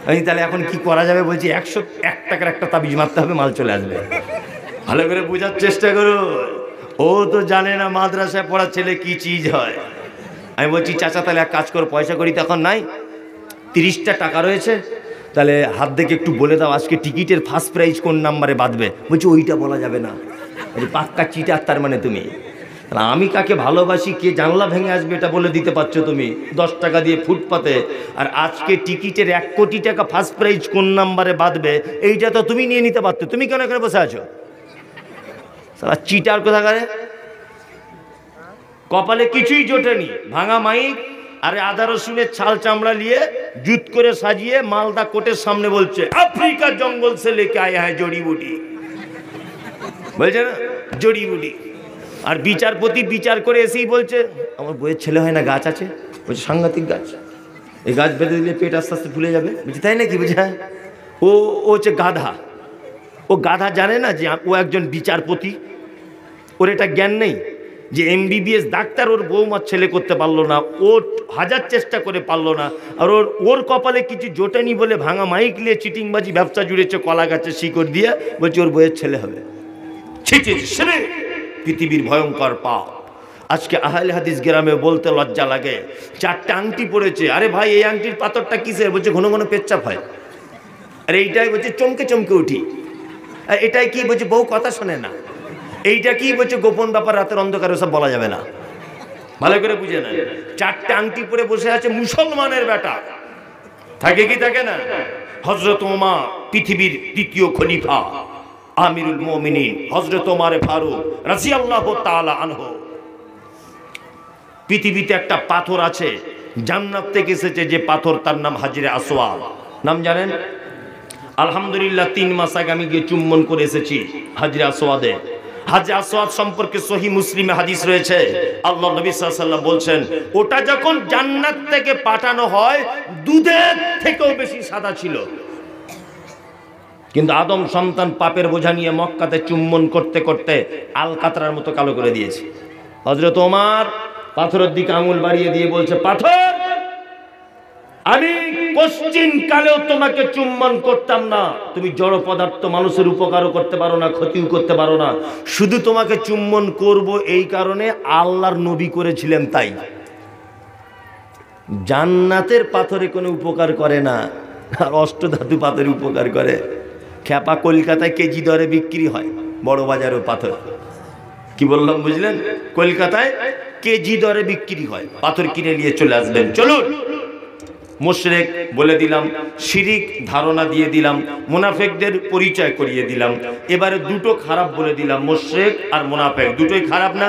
আমি তাহলে এখন কি করা যাবে? বলছি 101 টাকার একটা তাবিজ মারতে হবে, মাল চলে আসবে। ভালো করে বোঝার চেষ্টা করো, ও তো জানে না মাদ্রাসায় পড়া ছেলে কি চিজ হয়। আমি বলছি চাচা তাহলে এক কাজ করো, পয়সা করি তখন নাই, 30টা টাকা রয়েছে, তাহলে হাত দেখে একটু বলে দাও আজকে টিকিটের ফার্স্ট প্রাইজ কোন নাম্বারে বাঁধবে। বলছি ওইটা বলা যাবে না, পাক্কা চিটার, তার মানে তুমি। তাহলে আমি কাকে ভালোবাসি, কে জানলা ভেঙে আসবে এটা বলে দিতে পারছো তুমি 10 টাকা দিয়ে ফুটপাতে, আর আজকে টিকিটের 1 কোটি টাকা ফার্স্ট প্রাইজ কোন নাম্বারে বাঁধবে এইটা তো তুমি নিয়ে নিতে পারতো, তুমি কেন এখানে বসে আছো? সারা চিটার কোথাকারে, কপালে কিছুই জোটেনি, ভাঙা মাইক আরে আদা রসুনের ছাল চামড়া নিয়ে জুত করে সাজিয়ে মালদা কোর্টের সামনে বলছে আফ্রিকার জঙ্গল সে লেকে আয়া হ্যায় জড়িবুটি, বলছে না জড়িবুটি। আর বিচারপতি বিচার করে এসেই বলছে আমার বইয়ের ছেলে হয় না, গাছ আছে। বলছে সাংঘাতিক গাছ, এই গাছ বেঁধে দিলে পেট আস্তে আস্তে ফুলে যাবে। বলছি তাই নাকি? বলছে হ্যাঁ। ও হচ্ছে গাধা, ও গাধা জানে না যে ও একজন বিচারপতি, ওর এটা জ্ঞান নেই যে MBBS ডাক্তার ওর বৌমার ছেলে করতে পারলো না, ও 1000 চেষ্টা করে পারলো না, আর ওর কপালে কিছু জোটেনি বলে ভাঙা মাইক নিয়ে চিটিংবাজি ব্যবসা জুড়েছে কলা গাছের শিকড় দিয়ে, বলছে ওর বইয়ের ছেলে হবে। পৃথিবীর ভয়ঙ্কর পাপ। আজকে আহলে হাদিস গ্রামে বলতে লজ্জা লাগে, 4টা আংটি পড়েছে। আরে ভাই এই আংটির পাথরটা কিসের? বলছে ঘন ঘন পেচ্ছাপ হয়। আরে এইটাই বলছে চমকে চমকে উঠি। আর এটাই কি? বলছে বউ কথা শোনে না। এইটা কি? বলছে গোপন ব্যাপার, রাতের অন্ধকারে সব বলা যাবে না। ভালো করে বুঝে না, 4টা আংটি পরে বসে আছে মুসলমানের বেটা, থাকে কি থাকে না? হযরত ওমর পৃথিবীর দ্বিতীয় খলিফা, আমিরুল মুমিনিন হযরত ওমর ফারুক রাদিয়াল্লাহু তাআলা আনহু। পৃথিবীতে একটা পাথর আছে জান্নাত থেকে এসেছে, যে পাথর তার নাম হাজরে আসওয়াদ। নাম জানেন? আলহামদুলিল্লাহ 3 মাস আগে আমি গিয়ে চুম্বন করে এসেছি হাজরে আসওয়াদে। হাজরে আসওয়াদ সম্পর্কে সহিহ মুসলিমে হাদিস রয়েছে, আল্লাহ নবী সাল্লাল্লাহু আলাইহি ওয়াসাল্লাম বলছেন ওটা যখন জান্নাত থেকে পাঠানো হয় দুধের থেকেও বেশি সাদা ছিল, কিন্তু আদম সন্তান পাপের বোঝা নিয়ে মক্কাতে চুম্বন করতে করতে আলকাতরার মতো কালো করে দিয়েছে। হযরত ওমর পাথরের দিকে আঙুল বাড়িয়ে দিয়ে বলছে, পাথর আমি কোশ্চিন কালেও তোমাকে চুম্বন করতাম না, তুমি জড় পদার্থ, মানুষের উপকারও করতে পারো না, ক্ষতিও করতে পারো না, শুধু তোমাকে চুম্বন করব এই কারণে আল্লাহর নবী করেছিলেন তাই। জান্নাতের পাথরে কোনো উপকার করে না, আর অষ্টধাতু পাথরে উপকার করে। খ্যাপা কলকাতায় কেজি দরে বিক্রি হয়, বড় বাজারের পাথর। কি বললাম বুঝলেন? কলকাতায় কেজি দরে বিক্রি হয়, পাথর কিনে নিয়ে চলে আসবেন। চলুন, মুশরিক বলে দিলাম, শিরিক ধারণা দিয়ে দিলাম, মুনাফিকদের পরিচয় করিয়ে দিলাম। এবারে দুটো খারাপ বলে দিলাম, মুশরিক আর মুনাফিক দুটোই খারাপ না?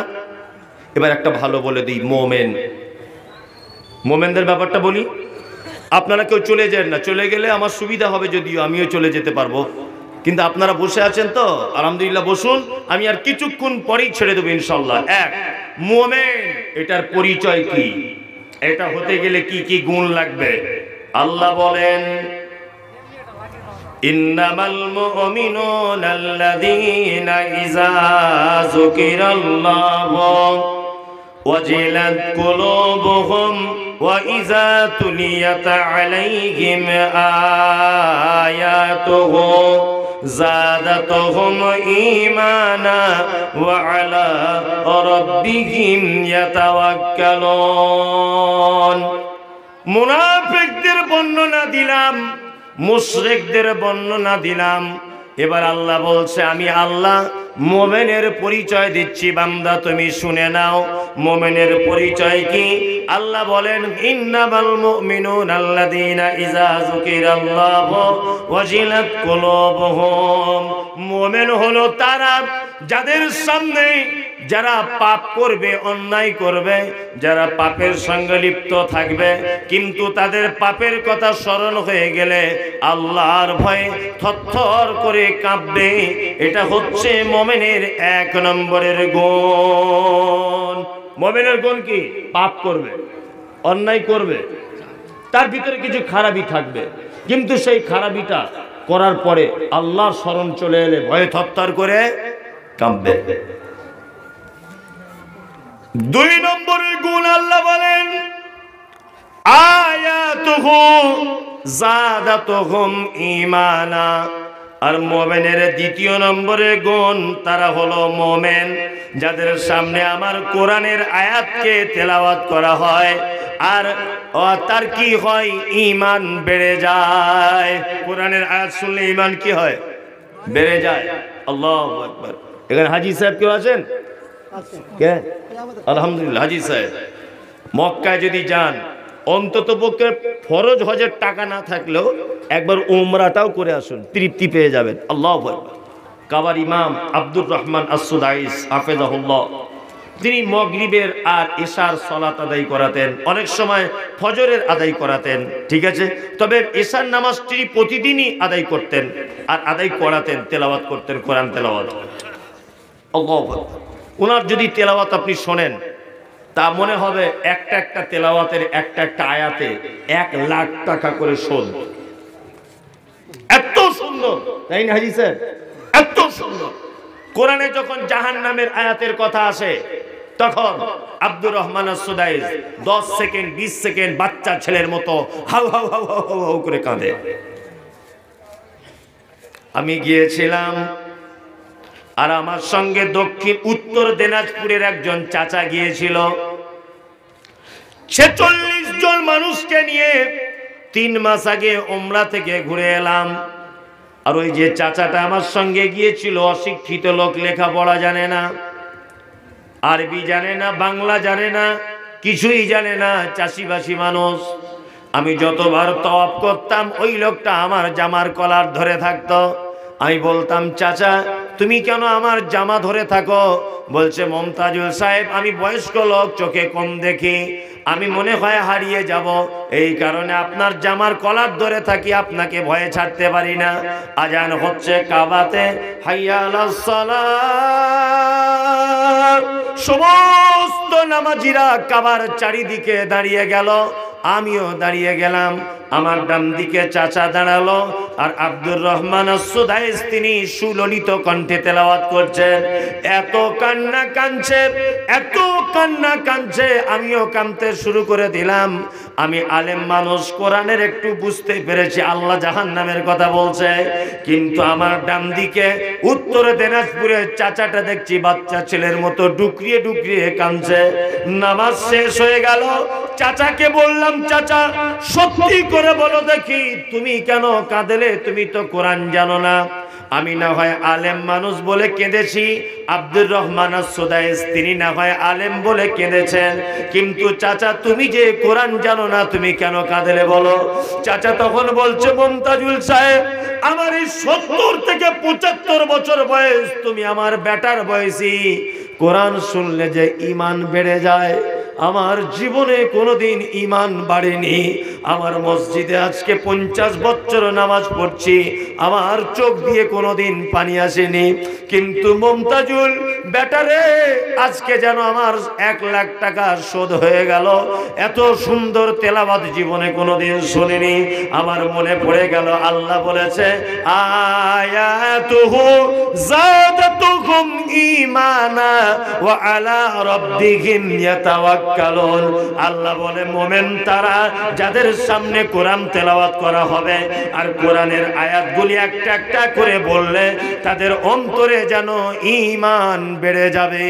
এবার একটা ভালো বলে দিই, মোমেন, মোমেনদের ব্যাপারটা বলি। আপনারা কেউ চলে যান না, চলে গেলে আমার সুবিধা হবে, যদিও আমিও চলে যেতে পারবো, কিন্তু আপনারা বসে আছেন তো আলহামদুলিল্লাহ, বসুন, আমি আর কিছুক্ষণ পরেই ছেড়ে দেবো ইনশাল্লাহ। এক, মোমেন, এটার পরিচয় কি, এটা হতে গেলে কি কি গুণ লাগবে? আল্লাহ বলেন, ইন্নামাল মুমিনুনা আল্লাযীনা ইযা যুকিরাল্লাহু ওয়াজিলাত কুলুবুহুম ওয়া ইযা তুলিয়াত আলাইহিম আয়াতুহু যাদাতুহুম ঈমানা ওয়া আলা রাব্বিহিম ইয়াতাওয়াক্কালুন। মুনাফিকদের বর্ণনা দিলাম, মুশরিকদের বর্ণনা দিলাম, এবার আল্লাহ বলছে আমি আল্লাহ মোমেনের পরিচয় দিচ্ছি, বান্দা তুমি শুনে নাও। মোমেনের পরিচয় কি? আল্লাহ বলেন, ইন্নামাল মুমিনুনা আল্লাযীনা ইযা যুকিরাল্লাহু ওয়াজিলাত কুলুবুহুম। মোমেন হলো তারা যাদের সামনে যারা পাপ করবে, অন্যায় করবে, যারা পাপের সঙ্গে লিপ্ত থাকবে, কিন্তু তাদের পাপের কথা স্মরণ হয়ে গেলে আল্লাহর ভয়ে থরথর করে কাঁপবে। এটা হচ্ছে মোমেনের এক নম্বরের গুণ। মোমেনের গুণ কি? পাপ করবে, অন্যায় করবে, তার ভিতরে কিছু খারাপি থাকবে, কিন্তু সেই খারাপিটা করার পরে আল্লাহর স্মরণ চলে এলে ভয়ে থরথর করে কাঁপবে। দুই নম্বরের গুণ আল্লাহ বলেন, আয়াতুহু যাদাতুহুম ঈমানা। আর মোমেনের দ্বিতীয় নম্বরের গুণ, তারা হলো মোমেন যাদের সামনে আমার কোরআনের আয়াতকে তেলাওয়াত করা হয় আর তার কি হয়? ঈমান বেড়ে যায়। কোরআনের আয়াত শুনলে ঈমান কি হয়? বেড়ে যায়। আল্লাহু আকবার। এখানে হাজী সাহেব কেউ আছেন? কে? আলহামদুলিল্লাহ, হাজী সাহেব। মক্কায় যদি যান, অন্তত পক্ষে ফরজ হজের টাকা না থাকলেও একবার উমরাটাও করে আসুন, তৃপ্তি পেয়ে যাবেন। আল্লাহু আকবার। কাবার ইমাম আব্দুর রহমান আস-সুদাইস হাফেজাহুল্লাহ, তিনি মাগরিবের আর ইশার সালাত আদায় করাতেন, অনেক সময় ফজরের আদায় করাতেন, ঠিক আছে, তবে ইশার নামাজটি প্রতিদিনই আদায় করতেন আর আদায় করাতেন, তেলাওয়াত করতেন, কোরআন তেলাওয়াত। আল্লাহু আকবার। ওনার যদি তেলাওয়াত আপনি শোনেন, তা মনে হবে একটা একটা তেলাওয়াতের একটা একটা আয়াতে 1 লাখ টাকা করে শোধ। এত সুন্দর, তাই না হাজী স্যার? এত সুন্দর। কোরআনে যখন জাহান্নামের আয়াতের কথা আসে, তখন আব্দুর রহমান আস-সুদাইস 10 সেকেন্ড 20 সেকেন্ড বাচ্চা ছেলের মতো how how how how how করে কাঁদে। আমি গিয়েছিলাম, আর আমার সঙ্গে উত্তর দিনাজপুরের একজন চাচা গিয়েছিল। 46 জন মানুষকে নিয়ে 3 মাস আগে উমরা থেকে ঘুরে এলাম। আর ওই যে চাচাটা আমার সঙ্গে গিয়েছিল, অশিক্ষিত লোক, লেখাপড়া জানে না, আরবি জানে না, বাংলা জানে না, কিছুই জানে না, চাষিবাসী মানুষ। আমি যতবার তওয়াফ করতাম, ওই লোকটা আমার জামার কলার ধরে থাকতো। আমি বলতাম, চাচা তুমি কেন আমার জামা ধরে থাকো? বলছে, মমতাজুল সাহেব, আমি বয়স্ক লোক, চোখে কম দেখি, আমি মনে হয় হারিয়ে যাব, এই কারণে আপনার জামার কলার ধরে থাকি, আপনাকে ভয়ে ছাড়তে পারি না। আজান হচ্ছে কাবাতে, হাইয়া আলাস সালাত। সমস্ত নামাজিরা কাবার চারিদিকে দাঁড়িয়ে গেল, আমিও দাঁড়িয়ে গেলাম। আমার ডান দিকে চাচা দাঁড়ালো, আর আব্দুর রহমান আস-সুদাইস তিনি সুললিত কণ্ঠে তেলাওয়াত করছেন। এত কান্না কাঁদছে, এত কান্না কাঁদছে, আমিও কাঁদতে শুরু করে দিলাম। আমি আলেম মানুষ, কোরআনের একটু বুঝতে পেরেছি আল্লাহ জাহান্নামের কথা বলছে, কিন্তু আমার ডান দিকে উত্তর দিনাজপুরের চাচাটা দেখছি বাচ্চা ছেলের মতো ডুকরিয়ে ডুকরিয়ে কাঁদছে। নামাজ শেষ হয়ে গেল, চাচাকে বললাম, চাচা সত্যি করে বলো দেখি, তুমি কেন কাঁদলে? তুমি তো কোরআন জানো না। আমি না হয় আলেম মানুষ বলে কেঁদেছি, আব্দুর রহমান আস-সুদাইস তিনি না হয় আলেম বলে কেঁদেছেন, কিন্তু চাচা তুমি যে কোরআন জানো না, তুমি কেন কাঁদলে বলো? চাচা তখন বলছে, মমতাজুল সাহেব, আমার এই 70 থেকে 75 বছর বয়স, তুমি আমার বেটার বয়সী, কোরআন শুনলে যে ঈমান বেড়ে যায়, আমার জীবনে কোনোদিন ঈমান বাড়েনি। আমার মসজিদে আজকে 50 বছর নামাজ পড়ছি, আমার চোখ দিয়ে কোনোদিন পানি আসেনি। কিন্তু মুমতাজুল বেটারে, আজকে যেন আমার 1 লাখ টাকা শোধ হয়ে গেল। এত সুন্দর তেলাওয়াত জীবনে কোনোদিন শুনিনি। আমার মনে পড়ে গেল আল্লাহ বলেছে, আয়াতুহু যাদাতুহুম ঈমানা ওয়া আলা রাব্বিহিম ইয়াতাওয়াক্কালুন। আল্লাহ বলে মোমেন তারা যাদের সামনে কোরআন তেলাওয়াত করা হবে আর কোরআনের আয়াতগুলি একটা একটা করে বললে তাদের অন্তরে যেন ঈমান বেড়ে যাবে।